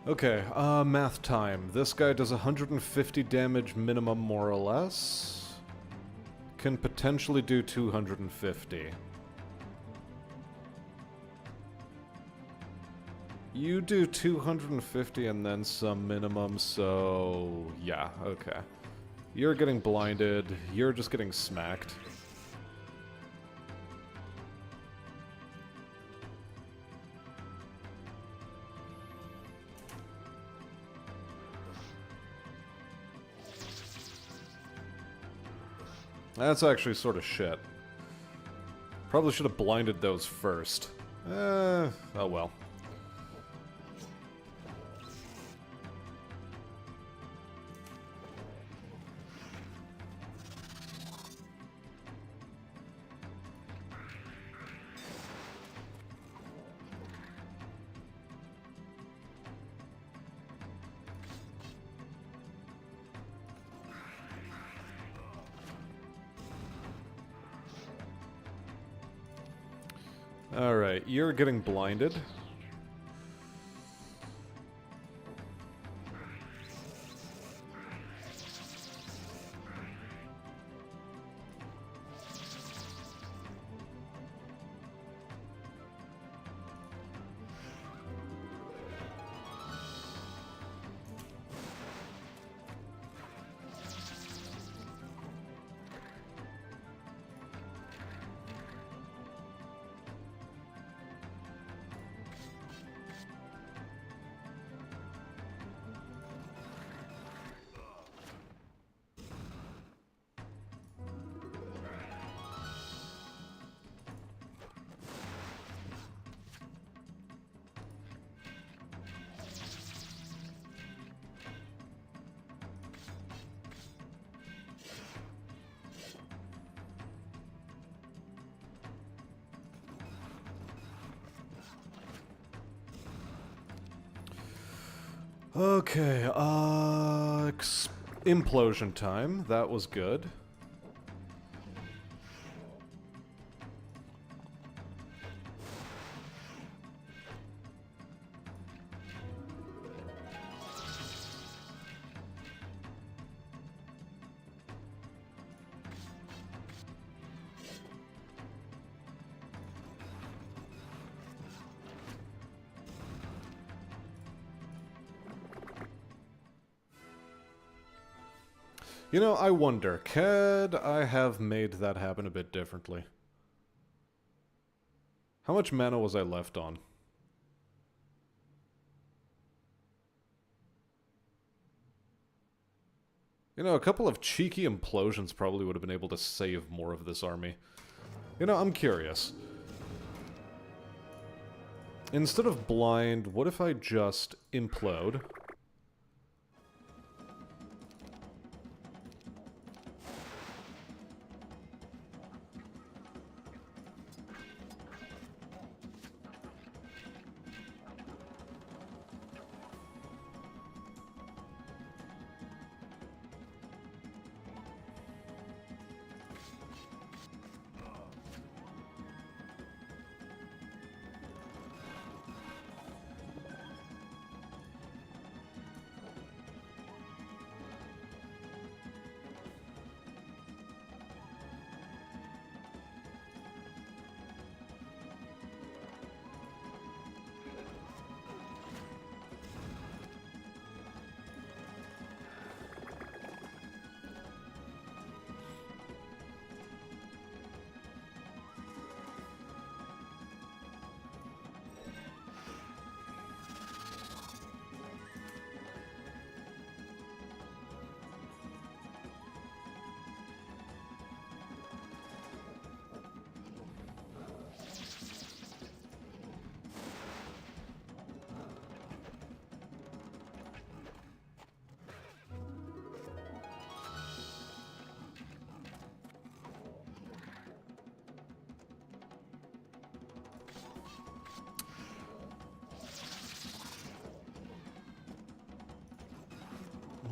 Okay, math time. This guy does 150 damage minimum, more or less. Can potentially do 250. You do 250 and then some minimum, so... yeah, okay. You're getting blinded, you're just getting smacked. That's actually sort of shit. Probably should have blinded those first. Oh well. Alright, you're getting blinded. Okay, implosion time. That was good. You know, I wonder, could I have made that happen a bit differently? How much mana was I left on? You know, a couple of cheeky implosions probably would have been able to save more of this army. You know, I'm curious. Instead of blind, what if I just implode?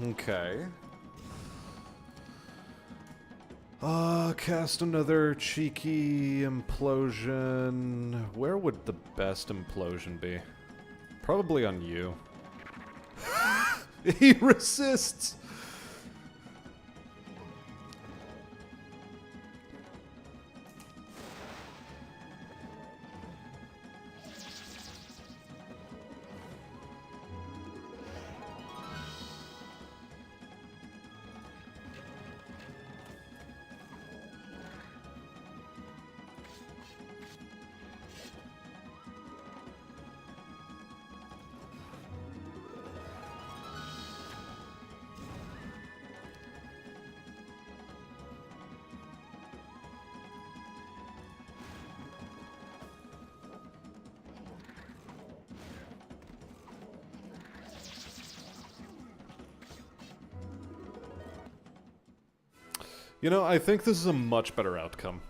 Okay. Cast another cheeky implosion. Where would the best implosion be? Probably on you. He resists! You know, I think this is a much better outcome.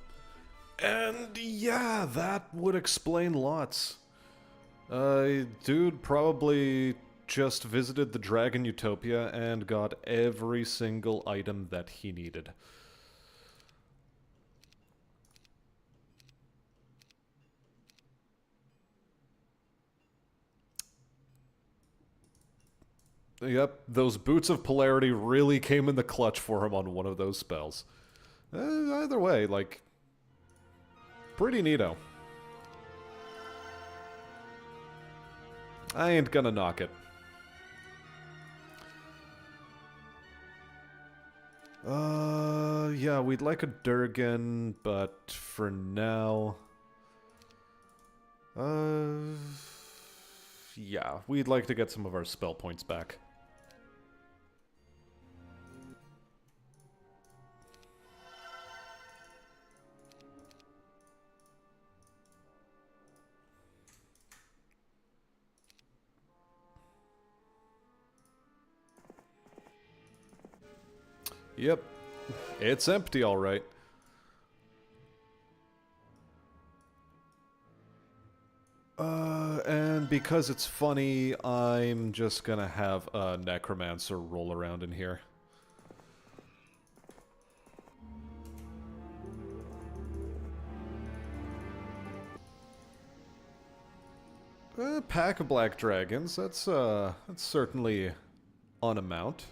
And yeah, that would explain lots. Dude probably just visited the Dragon Utopia and got every single item that he needed. Yep, those Boots of Polarity really came in the clutch for him on one of those spells. Either way, like, pretty neato. I ain't gonna knock it. Yeah, we'd like a Durgan, but for now... yeah, we'd like to get some of our spell points back. Yep, it's empty, all right. And because it's funny, I'm just gonna have a Necromancer roll around in here. Pack of Black Dragons, that's certainly on amount.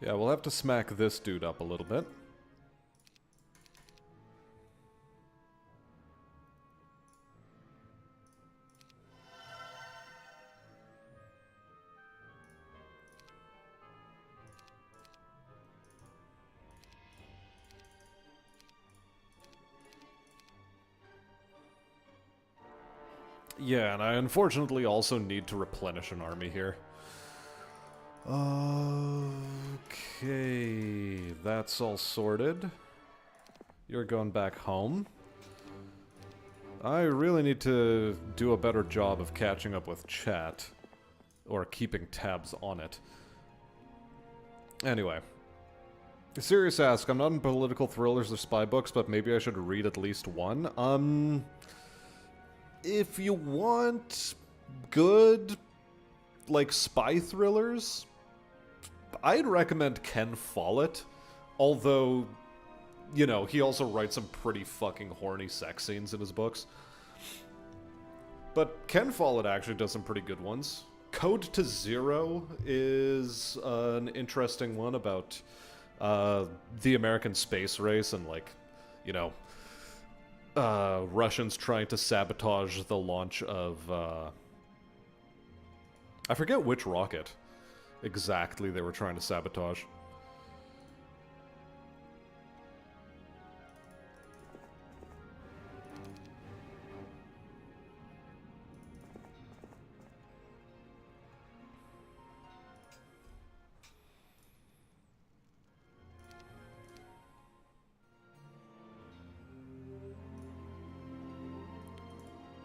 Yeah, we'll have to smack this dude up a little bit. Yeah, and I unfortunately also need to replenish an army here. Okay, that's all sorted. You're going back home. I really need to do a better job of catching up with chat. Or keeping tabs on it. Anyway. Serious ask, I'm not in political thrillers or spy books, but maybe I should read at least one. If you want good, like, spy thrillers, I'd recommend Ken Follett. Although, you know, he also writes some pretty fucking horny sex scenes in his books. But Ken Follett actually does some pretty good ones. Code to Zero is an interesting one about the American space race and, like, you know, Russians trying to sabotage the launch of, I forget which rocket exactly they were trying to sabotage.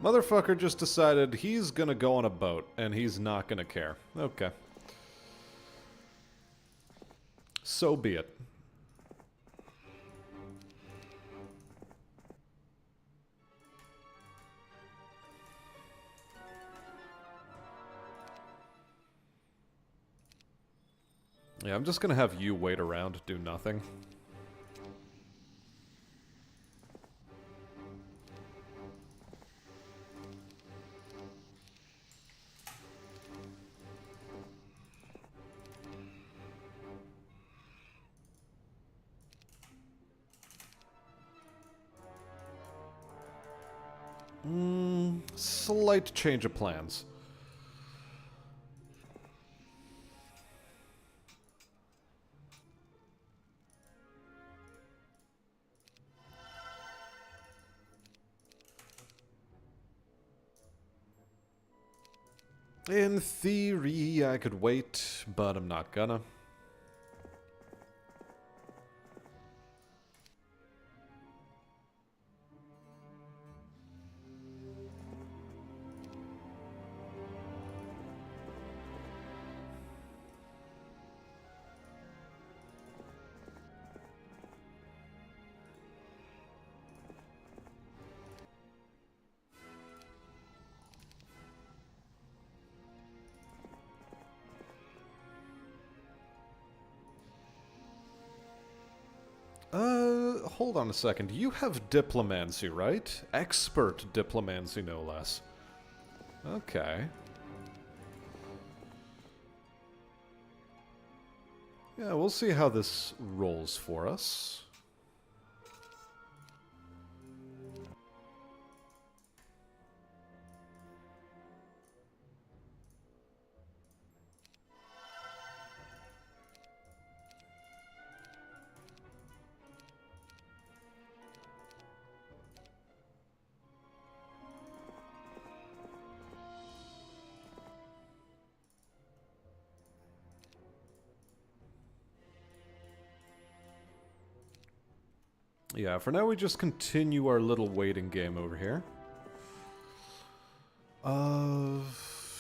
Motherfucker just decided he's gonna go on a boat, and he's not gonna care. Okay. So be it. Yeah, I'm just gonna have you wait around, do nothing. Slight change of plans. In theory, I could wait, but I'm not gonna. Hold on a second. You have diplomancy, right? Expert diplomancy, no less. Okay. Yeah, we'll see how this rolls for us. Yeah, for now we just continue our little waiting game over here.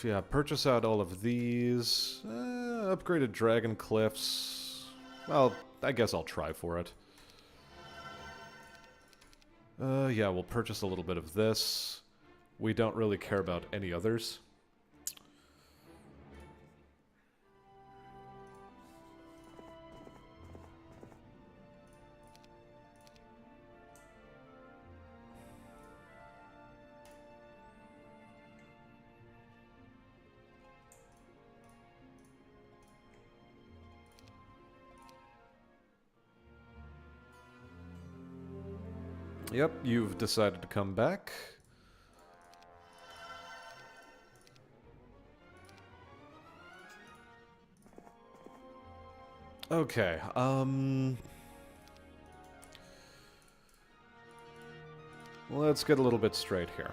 Yeah, purchase out all of these. Upgraded Dragon Cliffs. Well, I guess I'll try for it. Yeah, we'll purchase a little bit of this. We don't really care about any others. Yep, you've decided to come back. Okay, let's get a little bit straight here.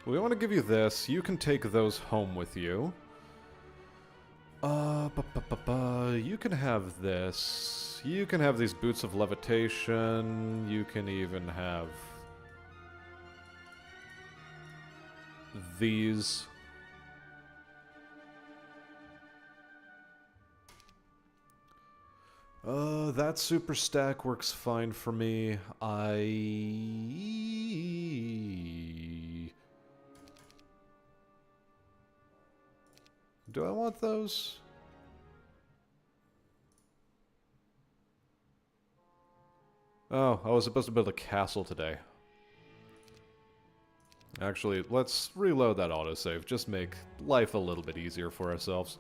We want to give you this. You can take those home with you. You can have this. You can have these boots of levitation. You can even have these. That super stack works fine for me. Do I want those? Oh, I was supposed to build a castle today. Actually, let's reload that autosave. Just make life a little bit easier for ourselves.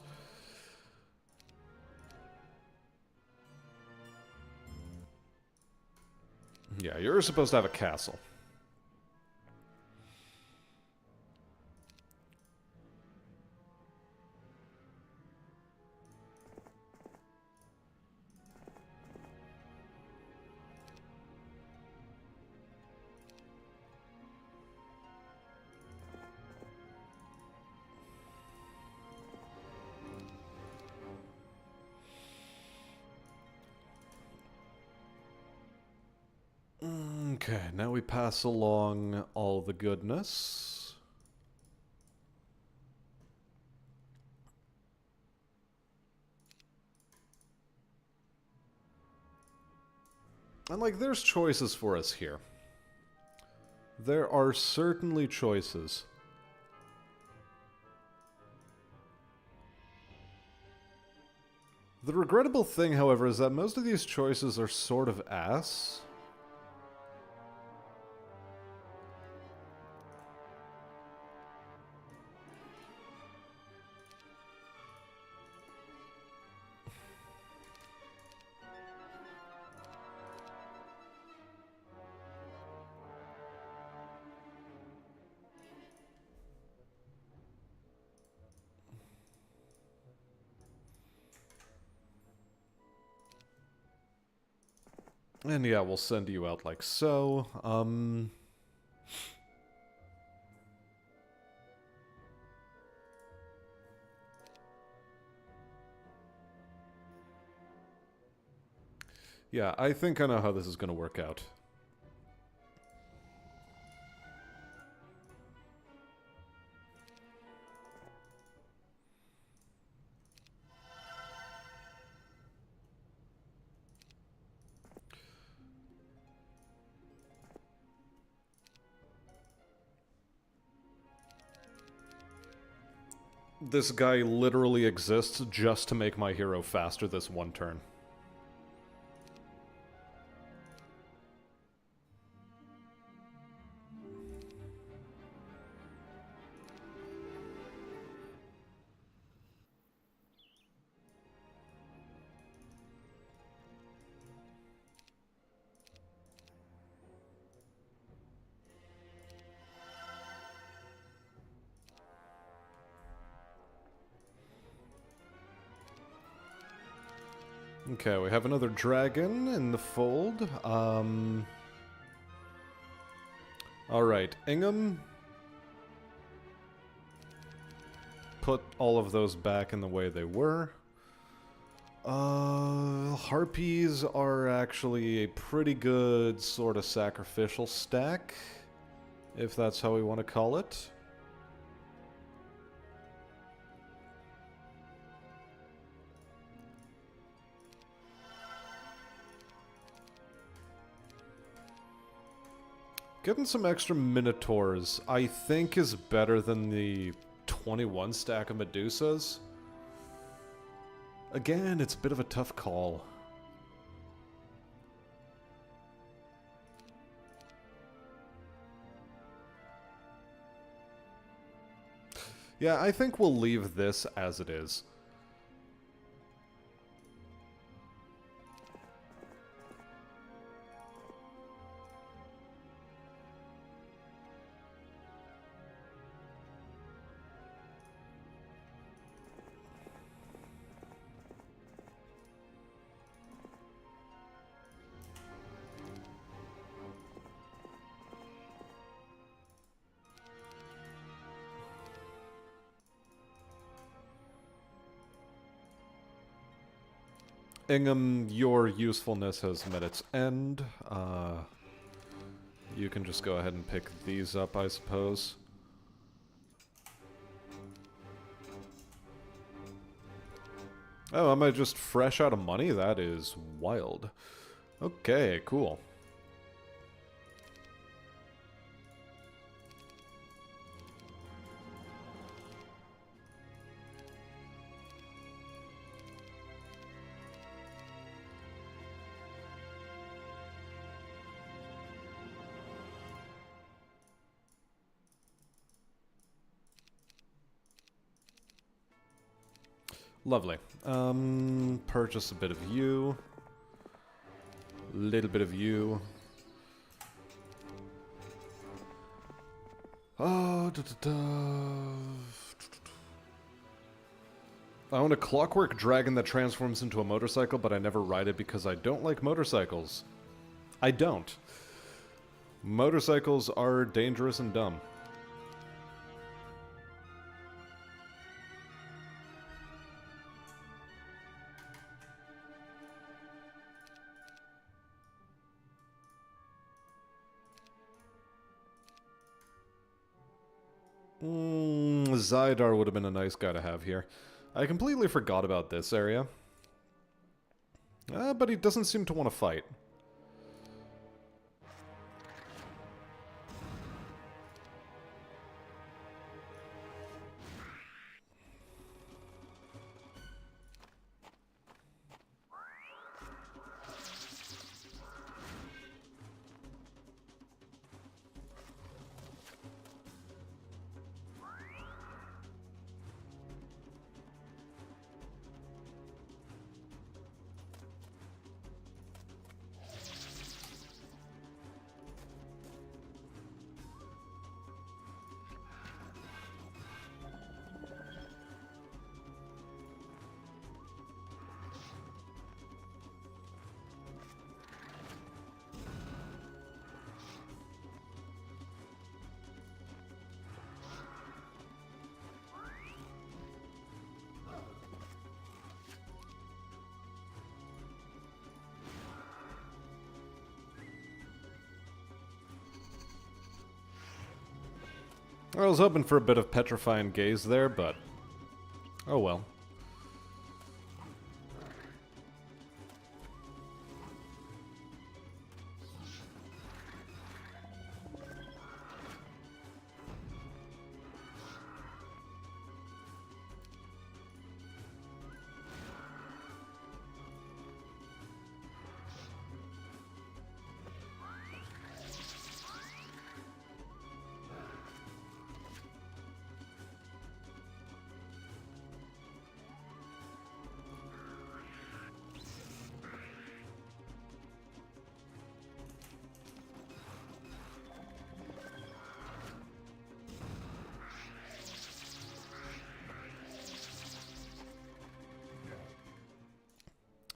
Yeah, you're supposed to have a castle. Okay, now we pass along all the goodness. And, like, there's choices for us here. There are certainly choices. The regrettable thing, however, is that most of these choices are sort of ass. And yeah, we'll send you out like so. Yeah, I think I know how this is going to work out. This guy literally exists just to make my hero faster this one turn. Okay, we have another dragon in the fold. Alright, Ingham. Put all of those back in the way they were. Harpies are actually a pretty good sort of sacrificial stack, if that's how we want to call it. Getting some extra Minotaurs, I think, is better than the 21 stack of Medusas. Again, it's a bit of a tough call. Yeah, I think we'll leave this as it is. Ingham, your usefulness has met its end. You can just go ahead and pick these up, I suppose. Oh, am I just fresh out of money? That is wild. Okay, cool. Lovely. Purchase a bit of you. Little bit of you. Oh, I own a clockwork dragon that transforms into a motorcycle, but I never ride it because I don't like motorcycles. I don't. Motorcycles are dangerous and dumb. Zydar would have been a nice guy to have here. I completely forgot about this area. But he doesn't seem to want to fight. I was hoping for a bit of petrifying gaze there, but oh well.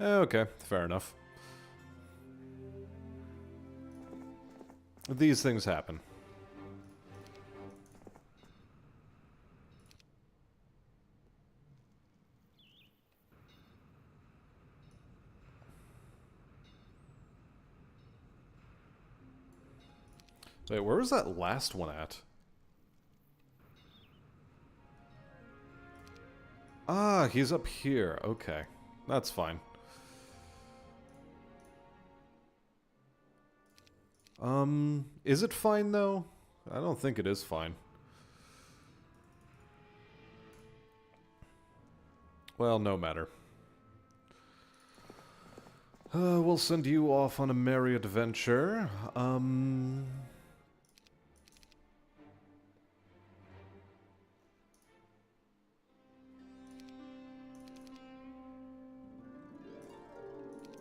Okay, fair enough. These things happen. Wait, where was that last one at? Ah, he's up here. Okay, that's fine. Is it fine, though? I don't think it is fine. Well, no matter. We'll send you off on a merry adventure.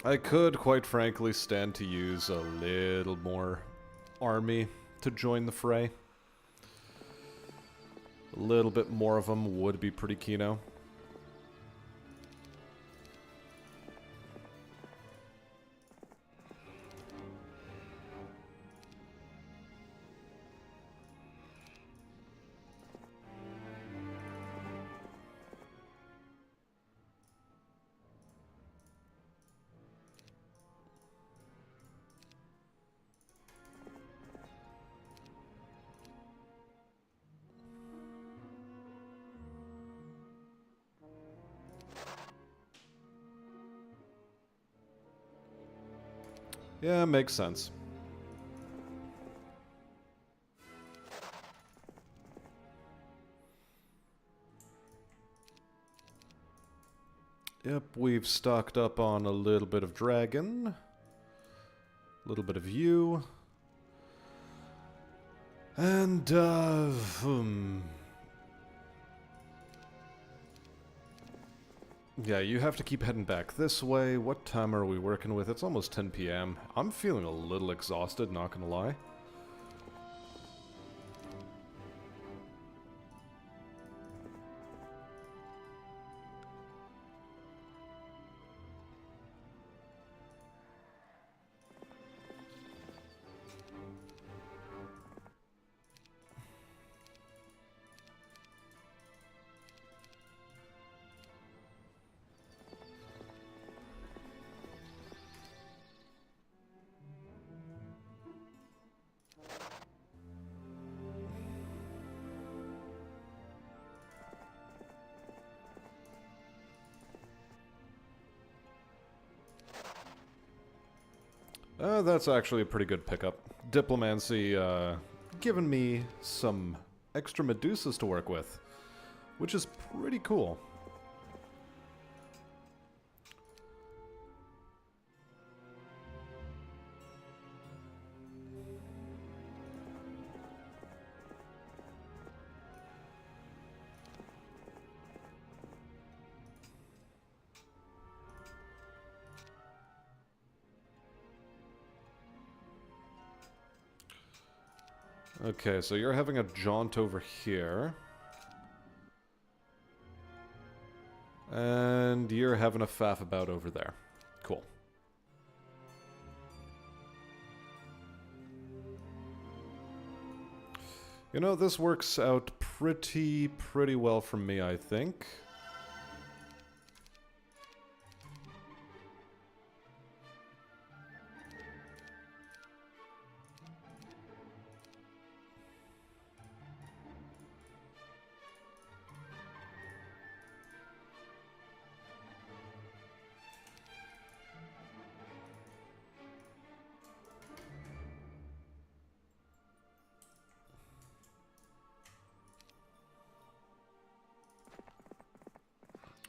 I could, quite frankly, stand to use a little more army to join the fray. A little bit more of them would be pretty keen-o. Yeah, makes sense. Yep, we've stocked up on a little bit of dragon. A little bit of you. And, yeah, you have to keep heading back this way. What time are we working with? It's almost 10 p.m. I'm feeling a little exhausted, not gonna lie. That's actually a pretty good pickup. Diplomancy, giving me some extra Medusas to work with, which is pretty cool. Okay, so you're having a jaunt over here. And you're having a faff about over there. Cool. You know, this works out pretty well for me, I think.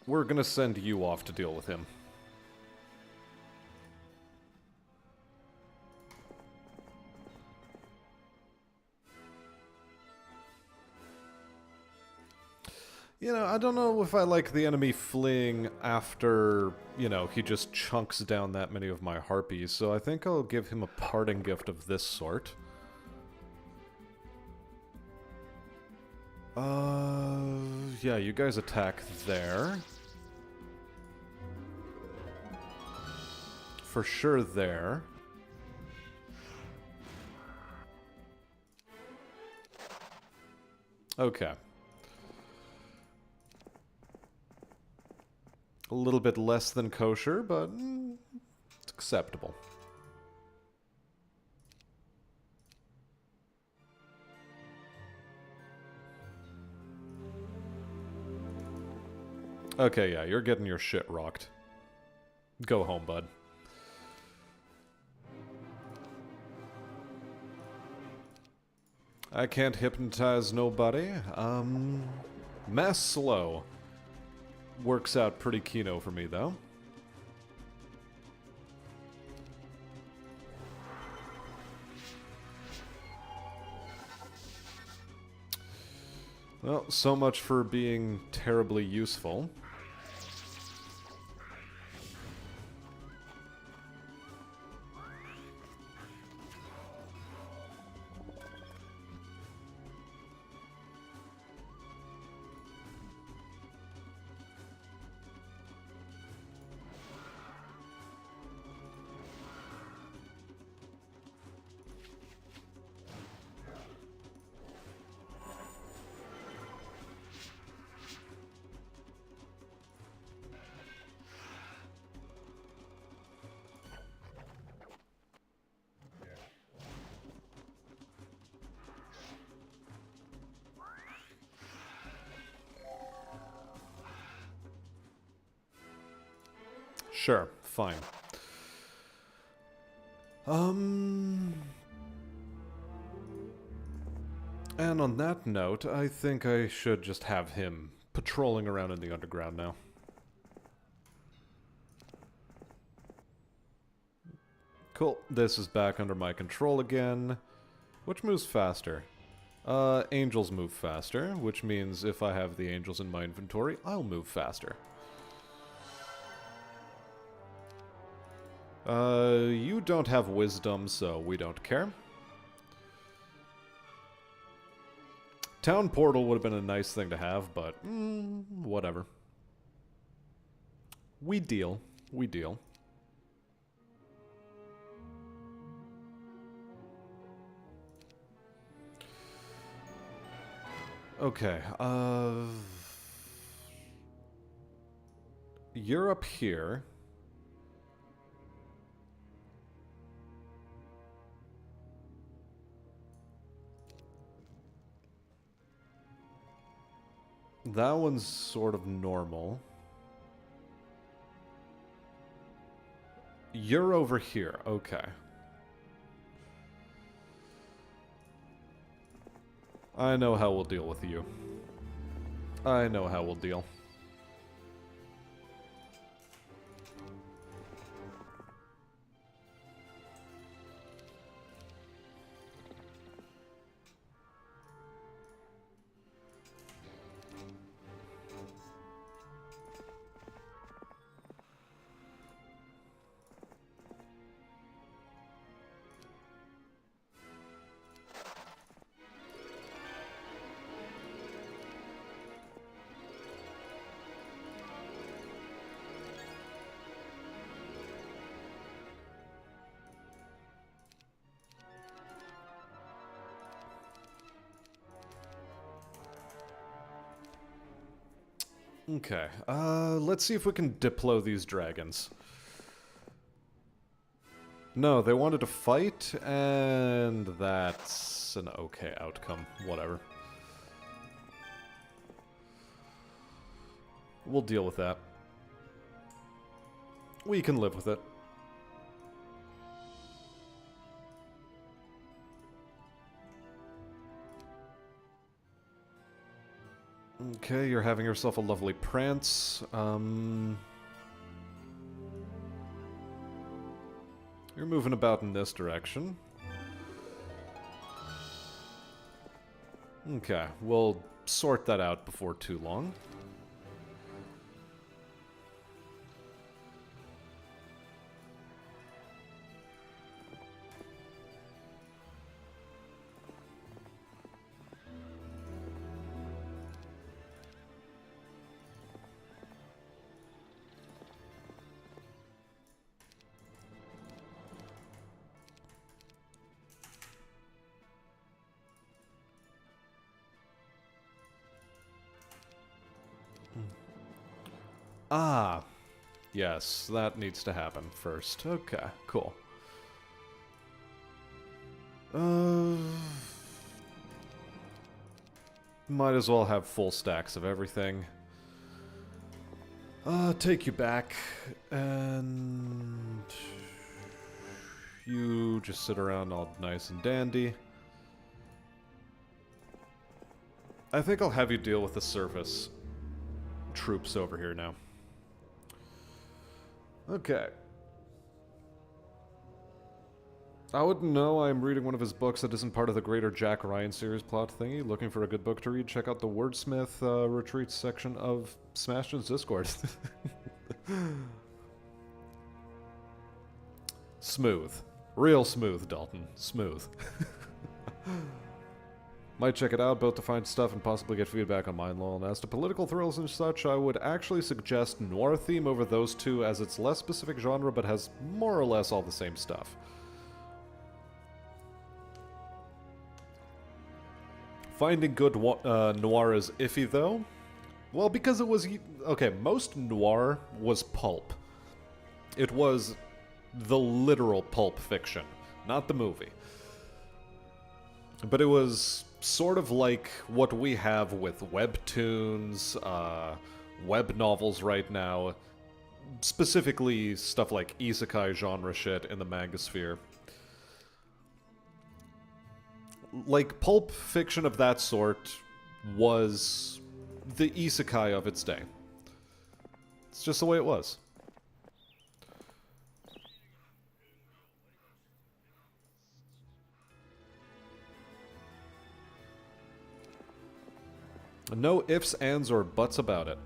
We're gonna send you off to deal with him. You know, I don't know if I like the enemy fleeing after, you know, he just chunks down that many of my harpies, so I think I'll give him a parting gift of this sort. Yeah, you guys attack there. For sure there. Okay. A little bit less than kosher, but it's acceptable. Okay, yeah, you're getting your shit rocked. Go home, bud. I can't hypnotize nobody. Mass slow. Works out pretty keno for me, though. Well, so much for being terribly useful. Sure, fine. And on that note, I think I should just have him patrolling around in the underground now. Cool, this is back under my control again. Which moves faster? Angels move faster, which means if I have the angels in my inventory, I'll move faster. You don't have wisdom, so we don't care. Town portal would have been a nice thing to have, but whatever. We deal. We deal. Okay, you're up here. That one's sort of normal. You're over here, okay. I know how we'll deal with you. I know how we'll deal. Okay, let's see if we can diplo these dragons. No, they wanted to fight, and that's an okay outcome. Whatever. We'll deal with that. We can live with it. Okay, you're having yourself a lovely prance. You're moving about in this direction. Okay, we'll sort that out before too long. Ah, yes, that needs to happen first. Okay, cool. Might as well have full stacks of everything. Take you back, and you just sit around all nice and dandy. I think I'll have you deal with the surface troops over here now. Okay. I wouldn't know. I'm reading one of his books that isn't part of the greater Jack Ryan series plot thingy. Looking for a good book to read? Check out the Wordsmith Retreats section of Smashton's Discord. Smooth. Real smooth, Dalton. Smooth. Might check it out, both to find stuff and possibly get feedback on mine, lol. And as to political thrills and such, I would actually suggest Noir Theme over those two, as it's less specific genre, but has more or less all the same stuff. Finding good noir is iffy, though. Well, because it was... Okay, most noir was pulp. It was the literal pulp fiction, not the movie. But it was sort of like what we have with webtoons, web novels right now, specifically stuff like isekai genre shit in the manga sphere. Like, pulp fiction of that sort was the isekai of its day. It's just the way it was. No ifs, ands, or buts about it.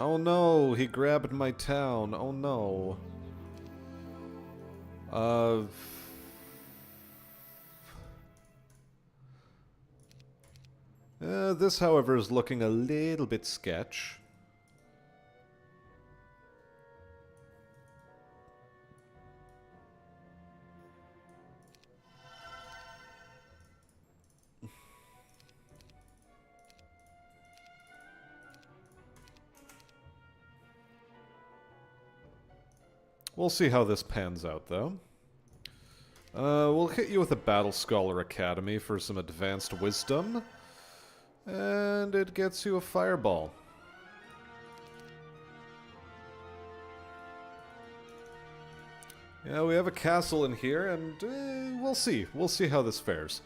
Oh no, he grabbed my town. Oh no. This, however, is looking a little bit sketch. We'll see how this pans out, though. We'll hit you with a Battle Scholar Academy for some advanced wisdom. And it gets you a fireball. Yeah, we have a castle in here, and we'll see. We'll see how this fares.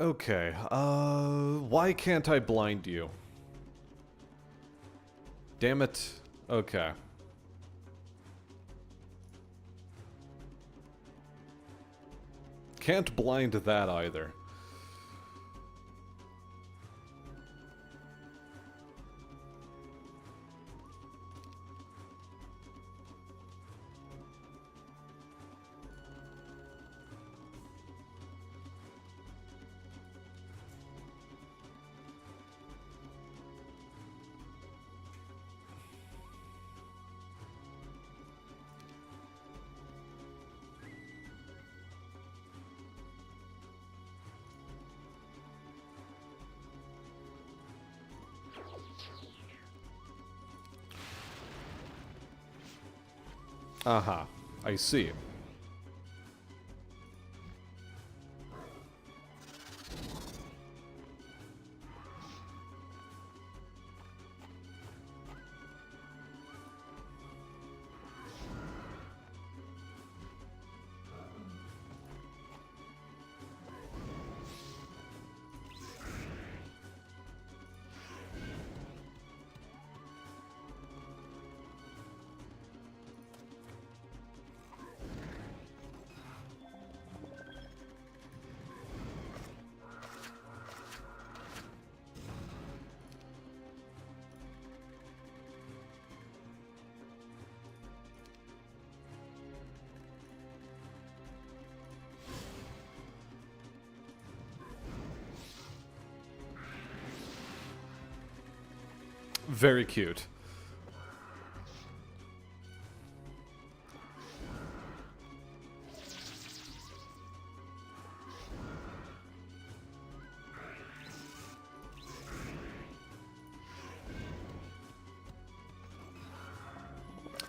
Okay, why can't I blind you? Damn it. Okay. Can't blind that either. Aha, I see. Very cute.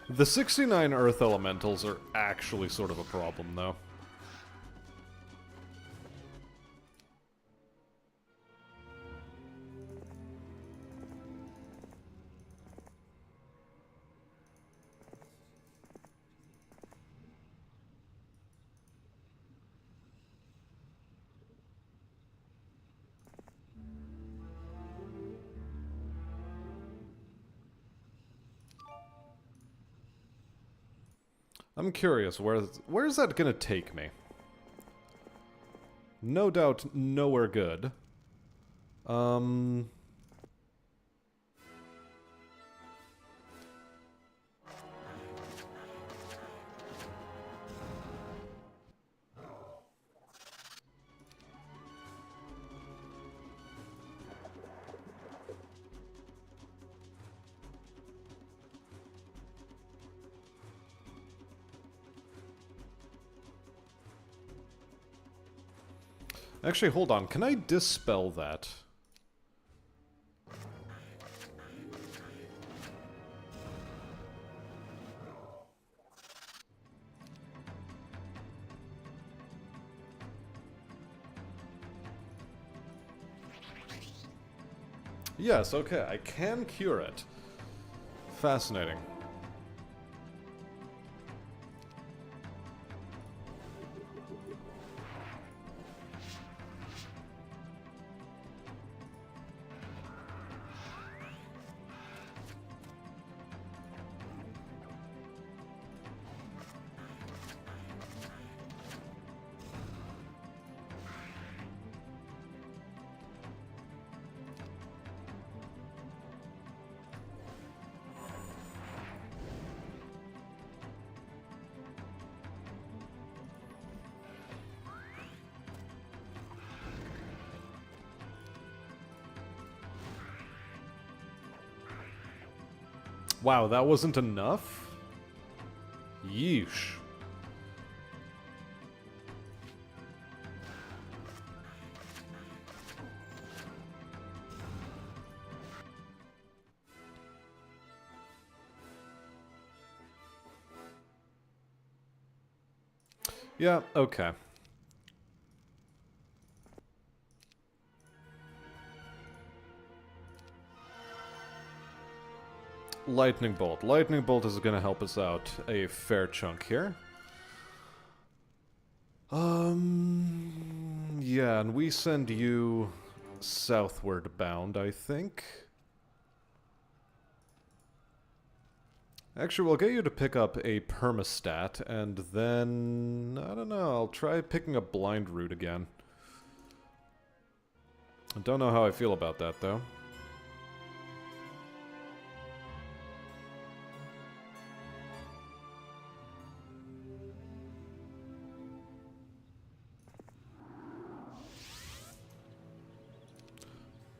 The 69 Earth Elementals are actually sort of a problem, though. I'm curious, where's that gonna take me? No doubt nowhere good. Actually, hold on. Can I dispel that? Yes, okay. I can cure it. Fascinating. Wow, that wasn't enough? Yeesh. Yeah, okay. Lightning Bolt. Lightning Bolt is going to help us out a fair chunk here. Yeah, and we send you southward bound, I think. Actually, we'll get you to pick up a permastat, and then... I don't know, I'll try picking up Blind Root again. I don't know how I feel about that, though.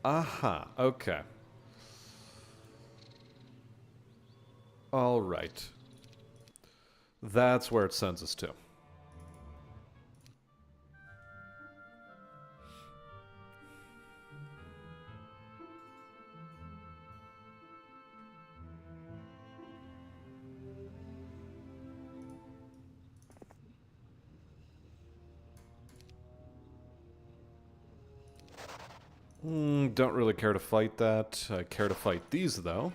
Aha, okay. Alright. That's where it sends us to. Don't really care to fight that. I care to fight these, though.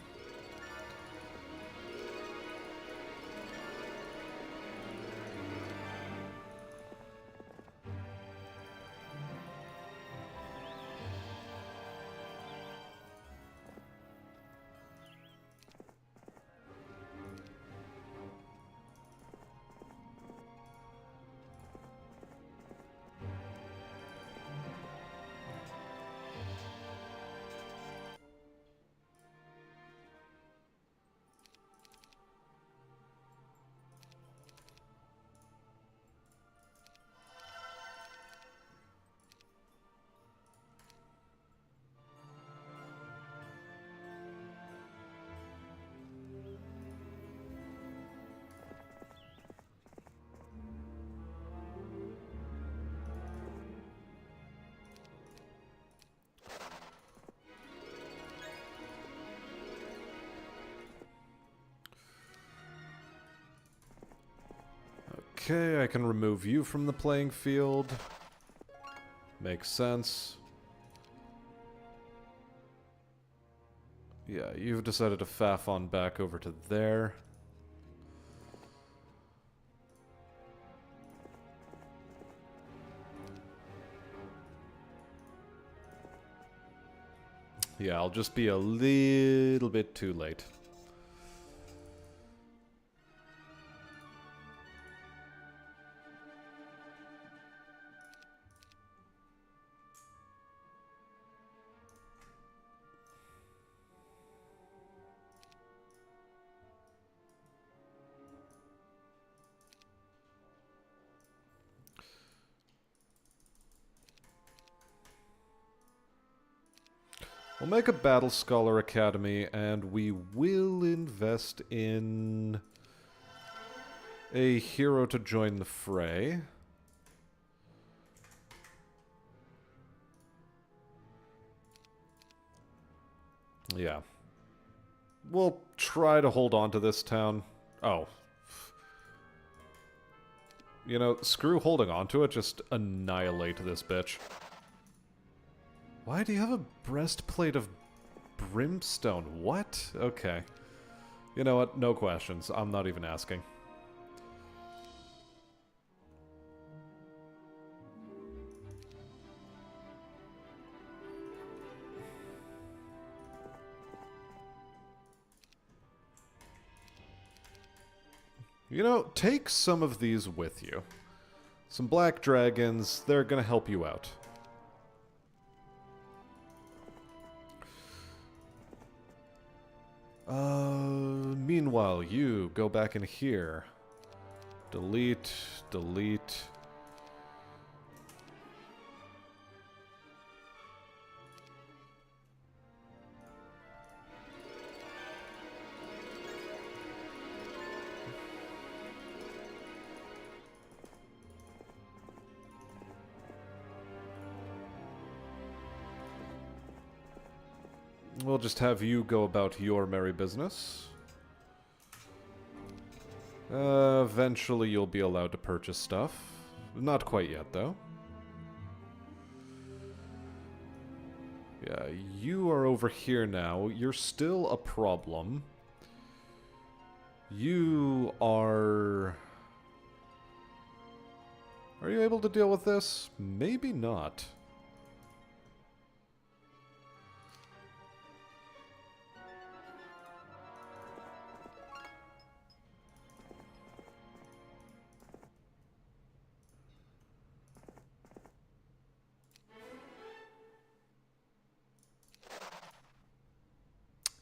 Okay, I can remove you from the playing field. Makes sense. Yeah, you've decided to faff on back over to there. Yeah, I'll just be a little bit too late. We'll make a Battle Scholar Academy, and we will invest in a hero to join the fray. Yeah. We'll try to hold on to this town. Oh. You know, screw holding on to it, just annihilate this bitch. Why do you have a breastplate of brimstone? What? Okay. You know what? No questions. I'm not even asking. You know, take some of these with you. Some black dragons, they're gonna help you out. Meanwhile, you go back in here. Delete, delete. We'll just have you go about your merry business. Eventually you'll be allowed to purchase stuff. Not quite yet, though. Yeah, you are over here now. You're still a problem. You are... Are you able to deal with this? Maybe not.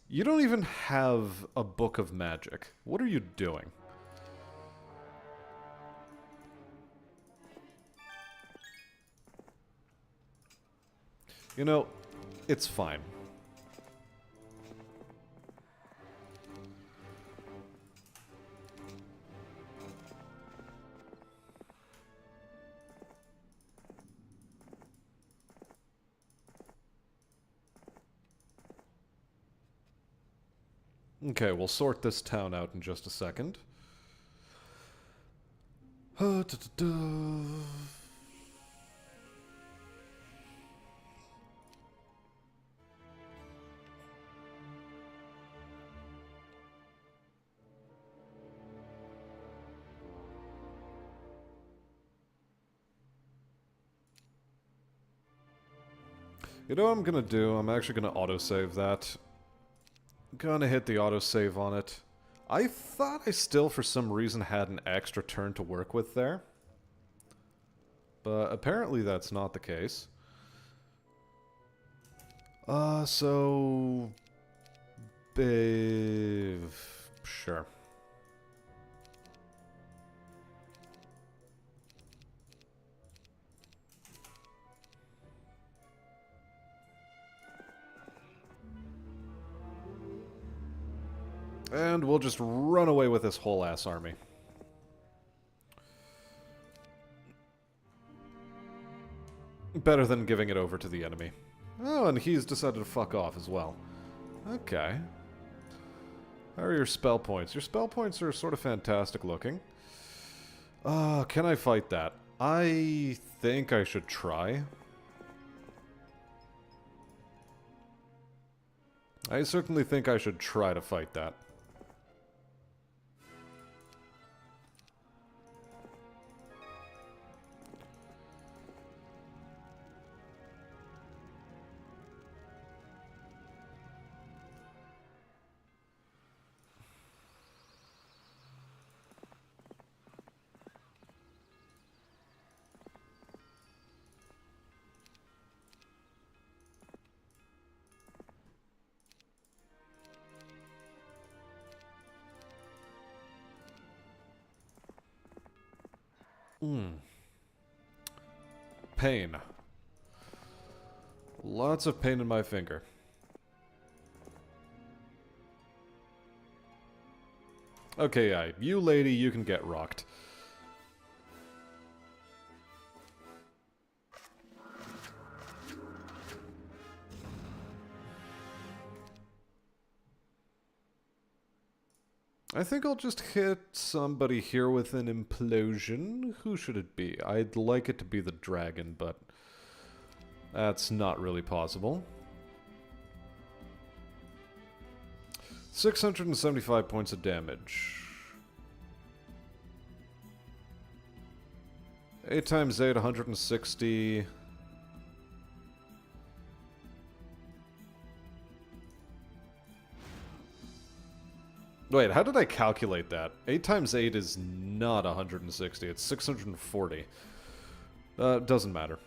You don't even have a book of magic. What are you doing? You know, it's fine. Okay, we'll sort this town out in just a second. You know what I'm gonna do? I'm actually gonna autosave that. Gonna hit the autosave on it. I thought I still, for some reason, had an extra turn to work with there. But apparently that's not the case. So... Sure. And we'll just run away with this whole ass army. Better than giving it over to the enemy. Oh, and he's decided to fuck off as well. Okay. How are your spell points? Your spell points are sort of fantastic looking. Can I fight that? I think I should try. I certainly think I should try to fight that. Pain. Lots of pain in my finger. Okay, yeah, you lady, you can get rocked. I think I'll just hit somebody here with an implosion. Who should it be? I'd like it to be the dragon, but that's not really possible. 675 points of damage. 8 times 8, 160... Wait, how did I calculate that? 8 times 8 is not 160, it's 640. Doesn't matter.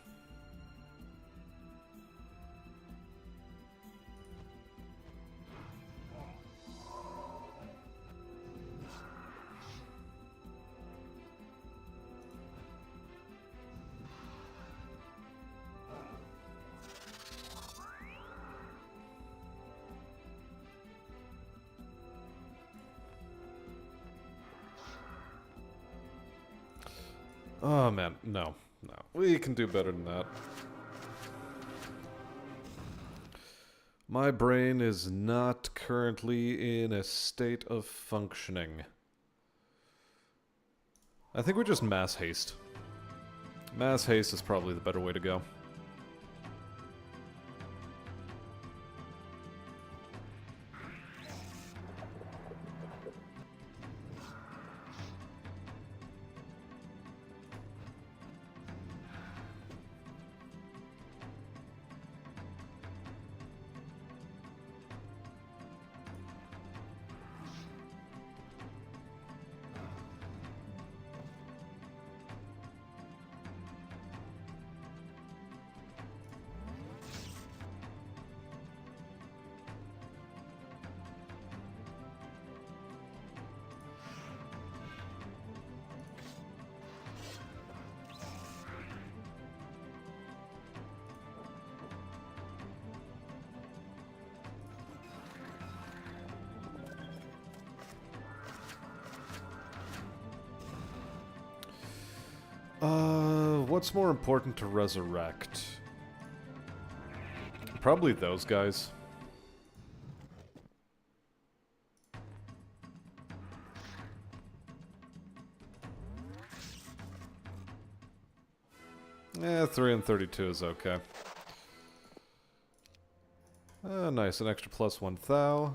Oh man, no. We can do better than that. My brain is not currently in a state of functioning. I think we just mass haste. Mass haste is probably the better way to go. What's more important to resurrect? Probably those guys. Eh, 3 and 32 is okay. Nice, an extra +1 thou.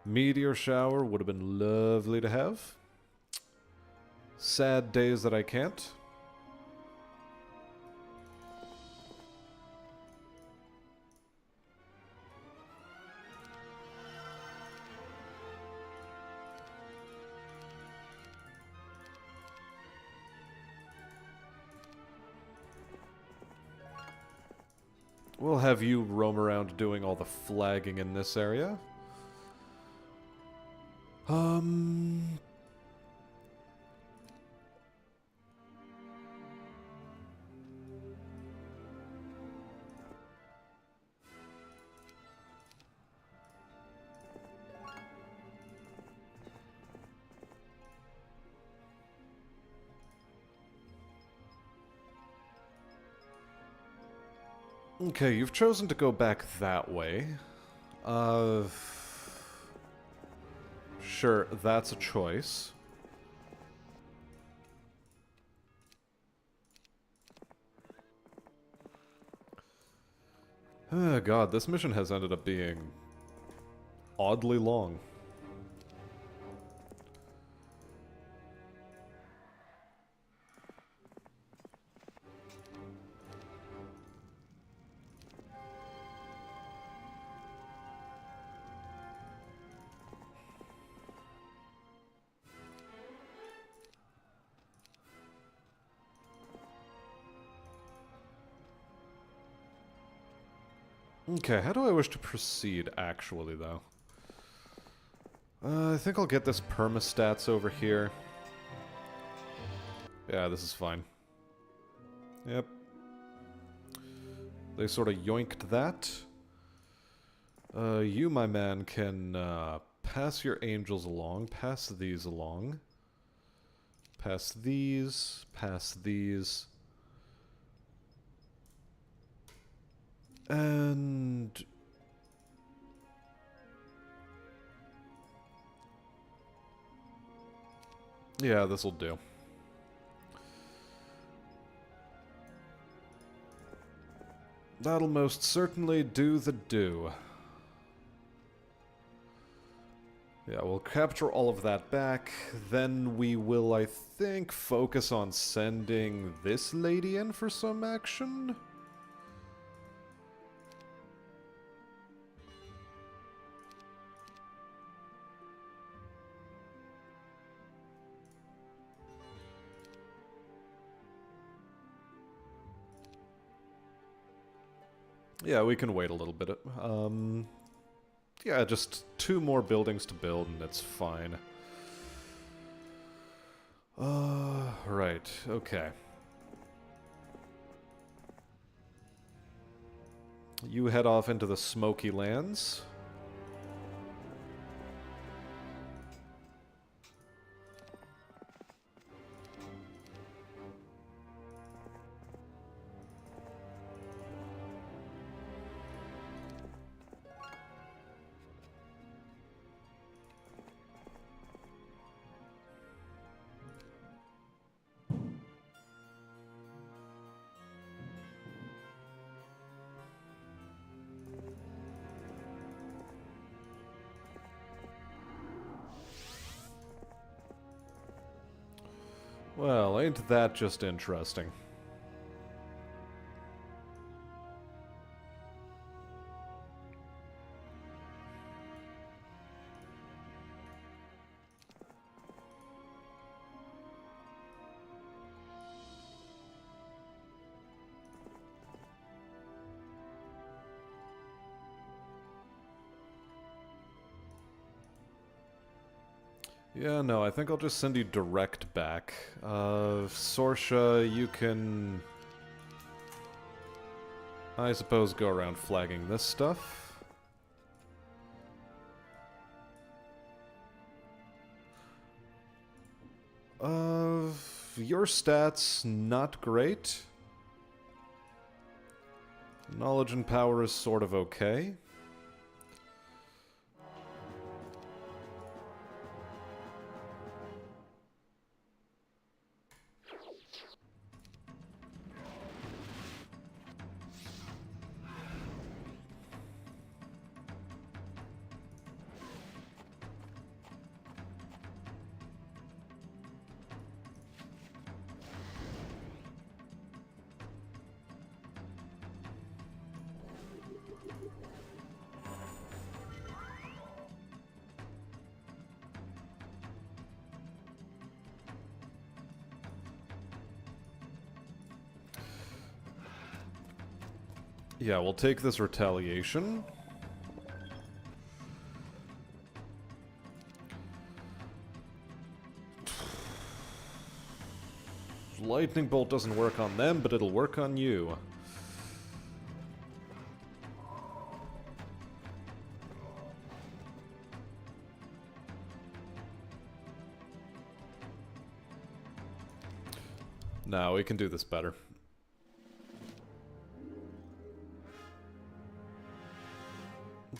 Meteor shower would have been lovely to have. Sad days that I can't. We'll have you roam around doing all the flagging in this area. Okay, you've chosen to go back that way. Sure, that's a choice. Oh god, this mission has ended up being oddly long. Okay, how do I wish to proceed, actually, though? I think I'll get this permastats over here. Yeah, this is fine. Yep. They sort of yoinked that. You, my man, can pass your angels along, pass these along. Pass these, pass these. And... yeah, this'll do. That'll most certainly do the do. Yeah, we'll capture all of that back. Then we will, I think, focus on sending this lady in for some action. Yeah, we can wait a little bit. Yeah, just 2 more buildings to build and it's fine. Right, okay. You head off into the Smoky Lands. Well, ain't that just interesting? Yeah, no, I think I'll just send you direct back. Sorsha, you can... I suppose go around flagging this stuff. Your stats, not great. Knowledge and power is sort of okay. Yeah, we'll take this retaliation. Lightning bolt doesn't work on them, but it'll work on you. No, we can do this better.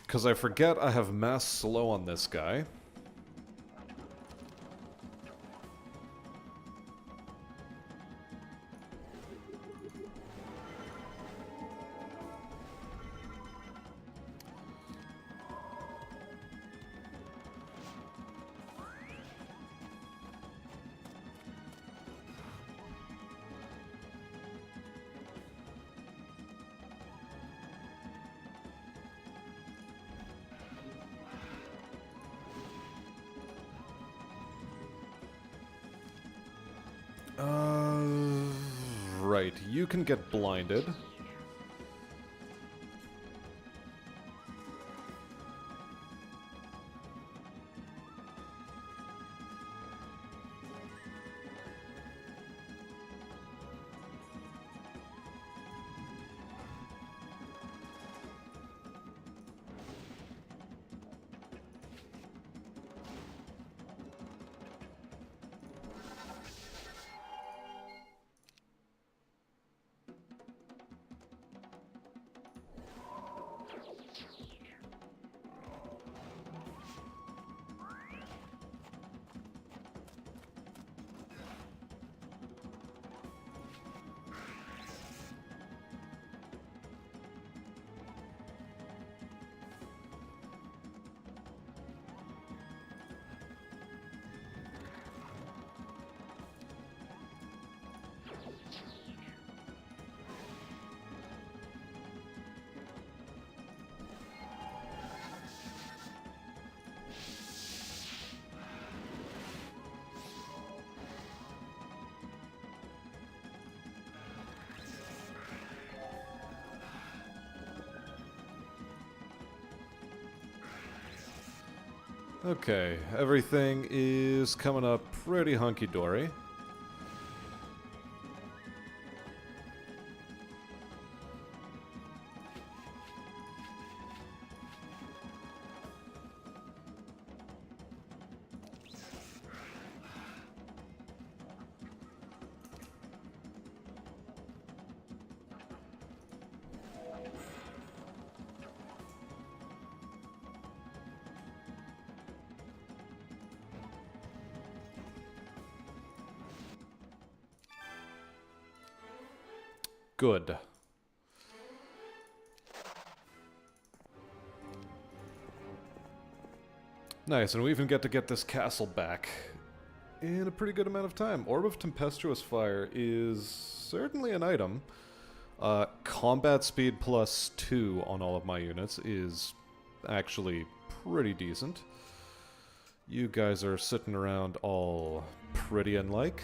Because I forget I have mass slow on this guy. Right, you can get blinded. Okay, everything is coming up pretty hunky-dory. Good. Nice, and we even get to get this castle back. in a pretty good amount of time. Orb of Tempestuous Fire is certainly an item. Combat speed +2 on all of my units is actually pretty decent. You guys are sitting around all pretty and like.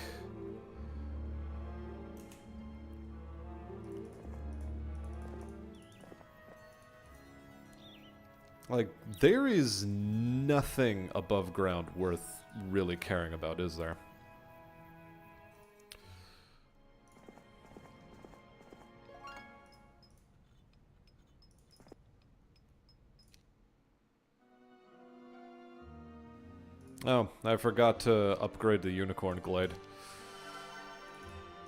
Like, there is nothing above ground worth really caring about, is there? Oh, I forgot to upgrade the Unicorn Glade.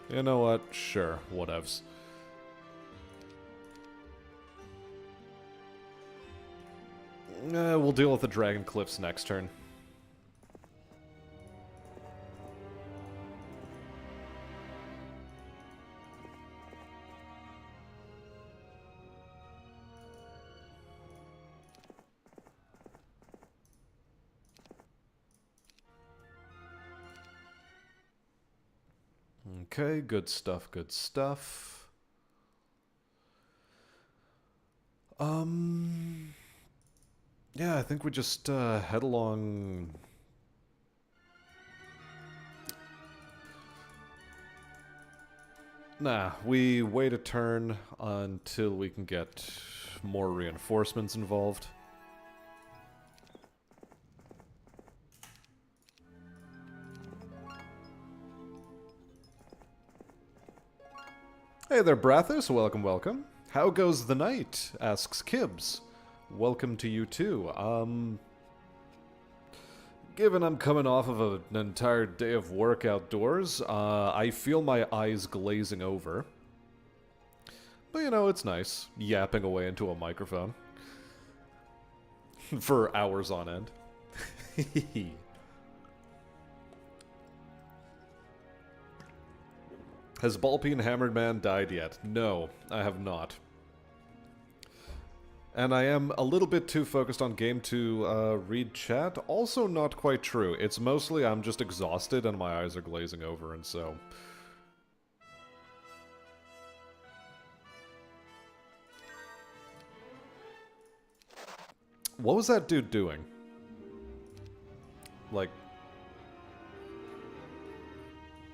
You know what? Sure, whatevs. We'll deal with the Dragon Cliffs next turn. Okay, good stuff, good stuff. Yeah, I think we just head along. Nah, we wait a turn until we can get more reinforcements involved. Hey there, Brathos. Welcome, welcome. How goes the night? Asks Kibbs. Welcome to you too. Given I'm coming off of an entire day of work outdoors, I feel my eyes glazing over. But you know, it's nice, yapping away into a microphone. For hours on end. Has Ballpeen Hammered Man died yet? No, I have not. And I am a little bit too focused on game to read chat. Also not quite true. It's mostly I'm just exhausted and my eyes are glazing over, and so... What was that dude doing? Like...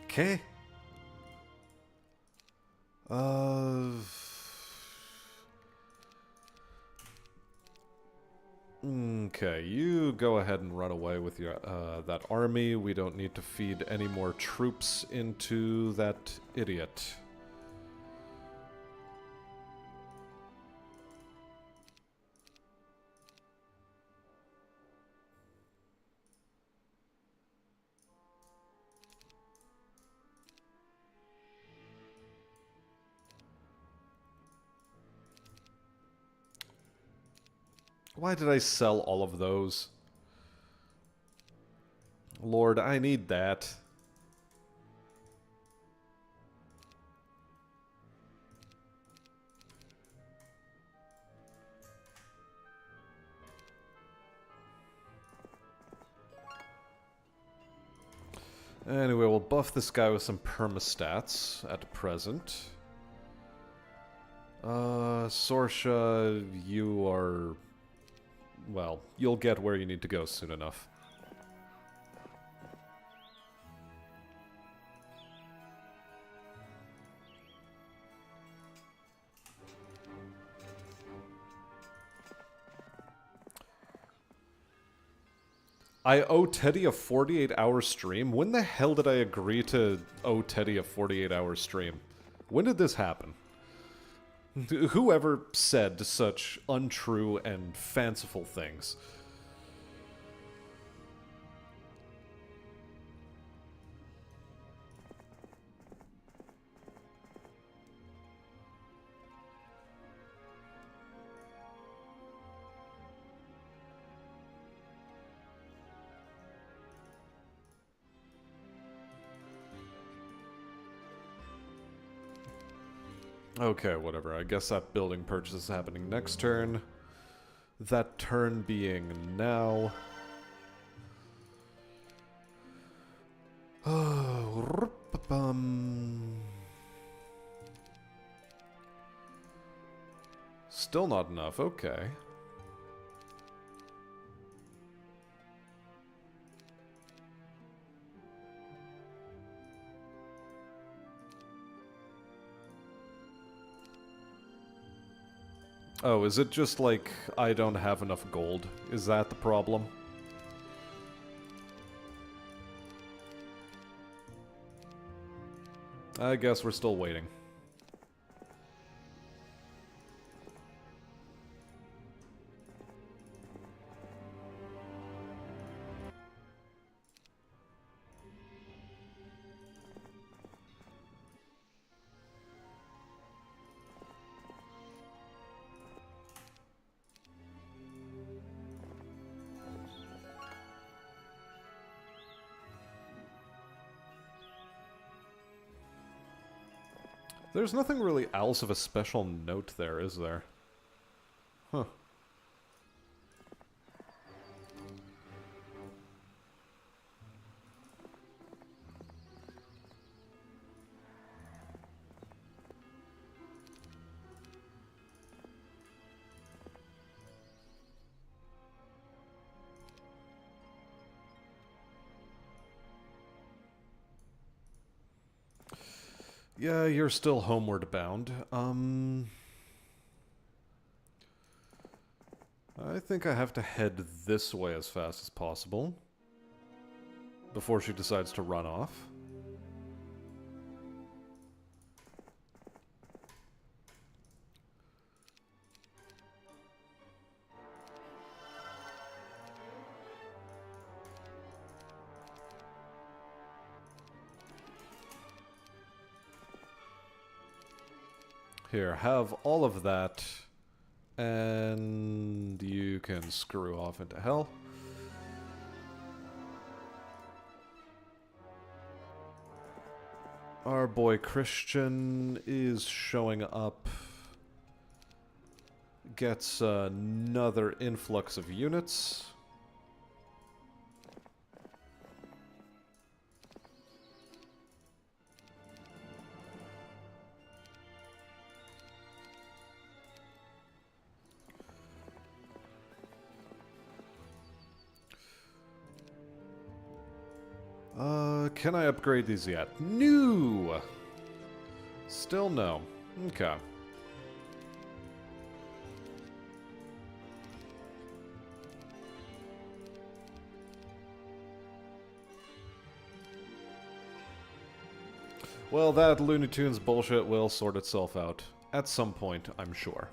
Okay. Okay, you go ahead and run away with your that army. We don't need to feed any more troops into that idiot. Why did I sell all of those? Lord, I need that. Anyway, we'll buff this guy with some permastats at present. Sorsha, you are... Well, you'll get where you need to go soon enough. I owe Teddy a 48-hour stream? When the hell did I agree to owe Teddy a 48-hour stream? When did this happen? Whoever said such untrue and fanciful things? Okay, whatever. I guess that building purchase is happening next turn. That turn being now. Still not enough, okay. Oh, is it just like I don't have enough gold? Is that the problem? I guess we're still waiting. There's nothing really else of a special note there, is there? Huh. Yeah, you're still homeward bound. I think I have to head this way as fast as possible before she decides to run off. Here, have all of that, and you can screw off into hell. Our boy Christian is showing up. Gets another influx of units. Can I upgrade these yet? No! Still no. Okay. Well, that Looney Tunes bullshit will sort itself out. At some point, I'm sure.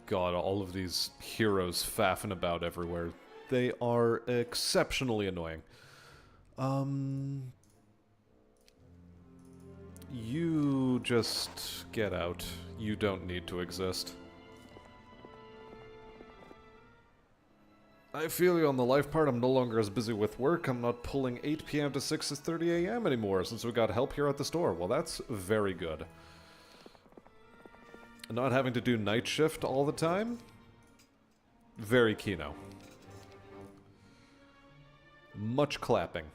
God, all of these heroes faffing about everywhere. They are exceptionally annoying. You just get out. You don't need to exist. I feel you on the life part. I'm no longer as busy with work. I'm not pulling 8 p.m. to 6:30 a.m. anymore since we got help here at the store. Well, that's very good. Not having to do night shift all the time? Very keyno. Much clapping.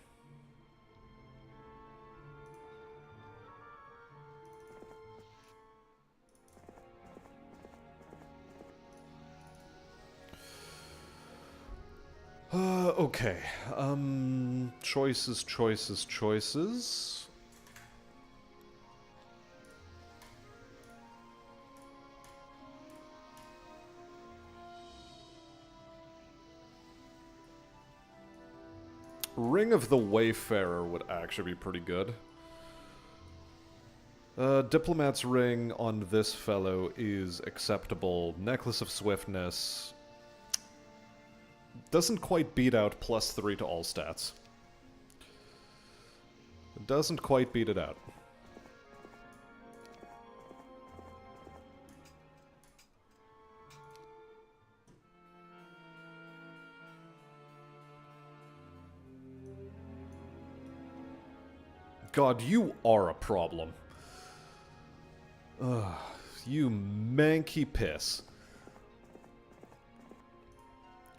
Okay. Choices, choices, choices. Ring of the Wayfarer would actually be pretty good. Diplomat's Ring on this fellow is acceptable. Necklace of Swiftness doesn't quite beat out +3 to all stats. It doesn't quite beat it out. God, you are a problem. Ugh, you manky piss.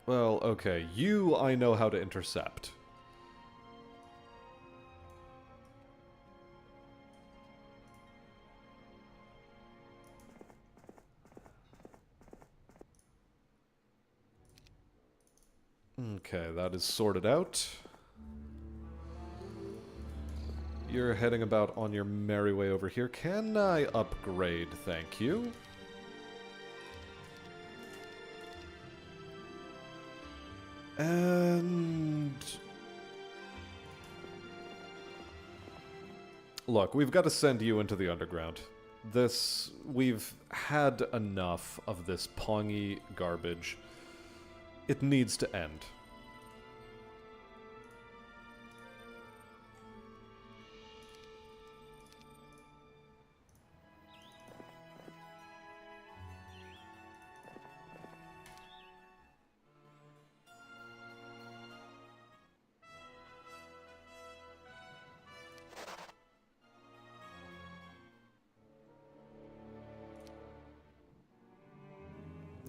Well, okay, you I know how to intercept. Okay, that is sorted out. You're heading about on your merry way over here. Can I upgrade? Thank you. And... look, we've got to send you into the underground. We've had enough of this pongy garbage. It needs to end.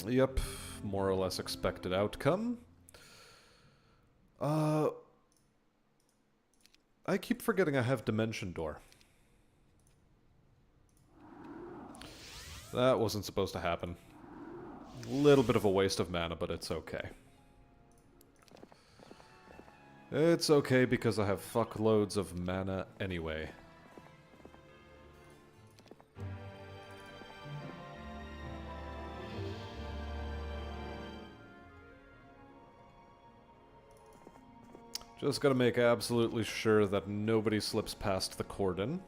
Yep, more or less expected outcome. I keep forgetting I have Dimension Door. That wasn't supposed to happen. Little bit of a waste of mana, but it's okay. It's okay because I have fuckloads of mana anyway. Just gotta make absolutely sure that nobody slips past the cordon.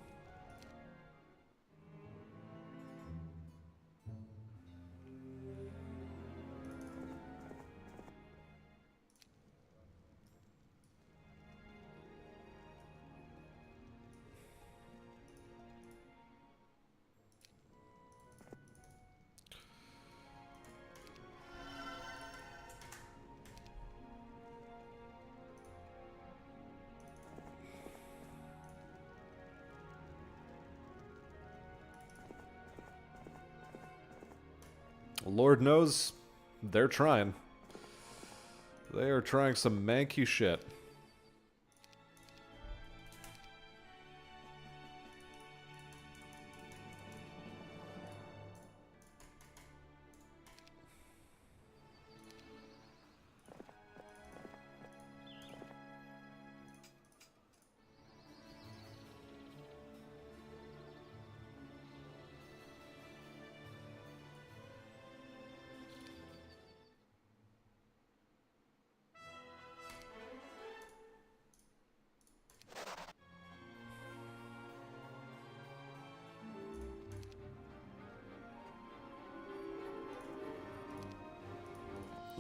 Lord knows, they're trying. They are trying some manky shit.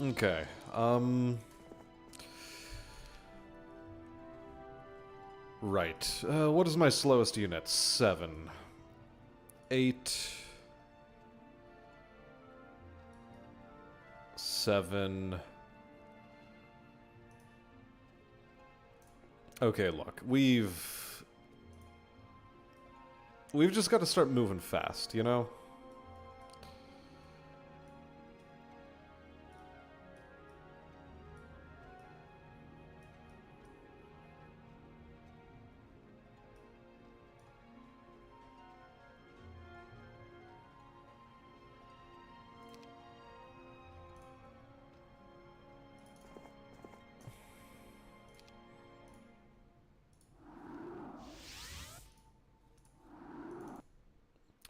Okay, right. What is my slowest unit? 7. 8. 7. Okay, look, we've just got to start moving fast, you know?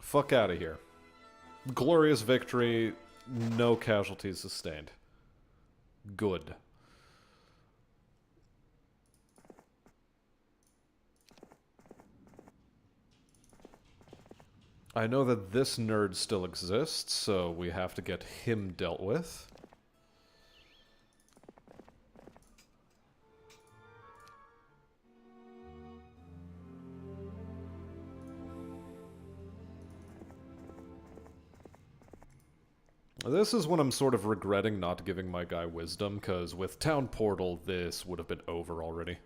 Fuck out of here. Glorious victory, no casualties sustained. Good. I know that this nerd still exists, so we have to get him dealt with. This is when I'm sort of regretting not giving my guy wisdom, because with Town Portal, this would have been over already.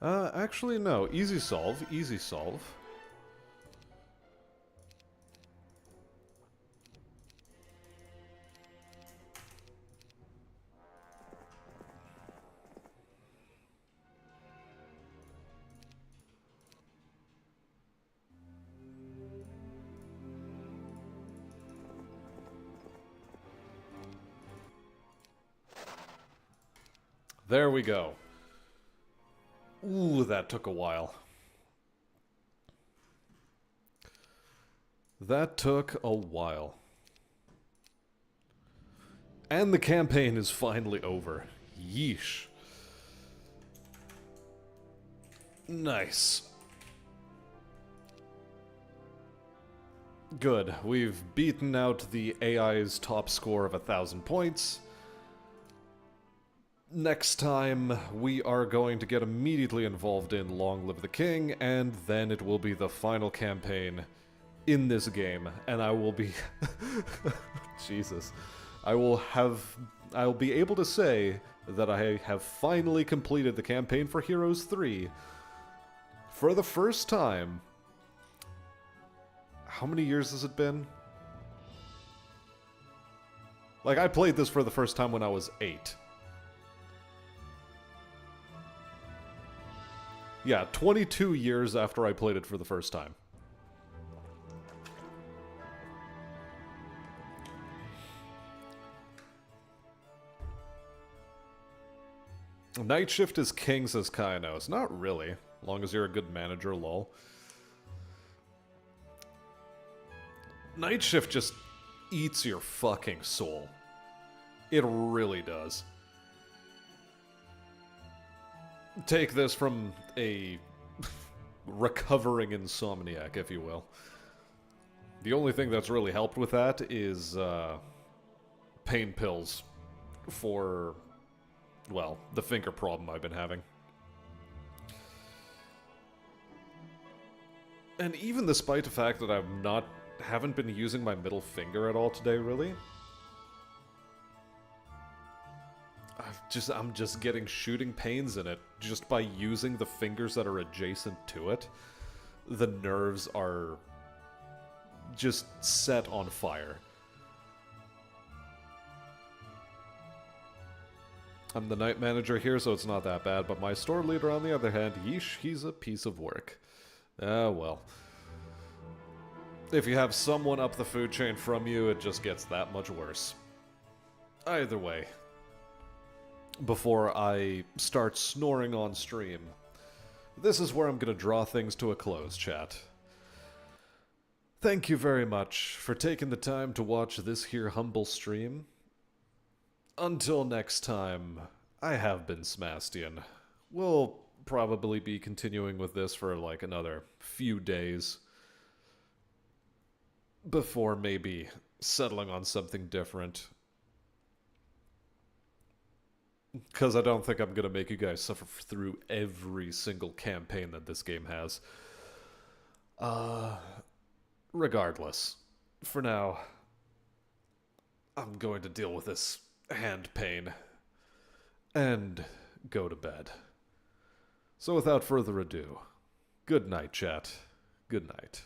Actually, no. Easy solve. Easy solve. There we go. Ooh, that took a while. That took a while. And the campaign is finally over. Yeesh. Nice. Good. We've beaten out the AI's top score of 1,000 points. Next time, we are going to get immediately involved in Long Live the King, and then it will be the final campaign in this game, and I will be... Jesus. I'll be able to say that I have finally completed the campaign for Heroes 3 for the first time. How many years has it been? Like, I played this for the first time when I was 8. Yeah, 22 years after I played it for the first time. Night shift is king, says Kainos. Not really, as long as you're a good manager, lol. Night shift just eats your fucking soul. It really does. Take this from a recovering insomniac, if you will. The only thing that's really helped with that is pain pills for, well, the finger problem I've been having. And even despite the fact that haven't been using my middle finger at all today, really. I'm just getting shooting pains in it just by using the fingers that are adjacent to it. The nerves are just set on fire. I'm the night manager here, so it's not that bad, but my store leader, on the other hand, yeesh, he's a piece of work. Ah, well. If you have someone up the food chain from you, it just gets that much worse. Either way. Before I start snoring on stream, this is where I'm going to draw things to a close, chat. Thank you very much for taking the time to watch this here humble stream. Until next time, I have been Smastian. We'll probably be continuing with this for like another few days before maybe settling on something different. Because I don't think I'm going to make you guys suffer through every single campaign that this game has. Regardless, for now, I'm going to deal with this hand pain and go to bed. So without further ado, good night, chat. Good night.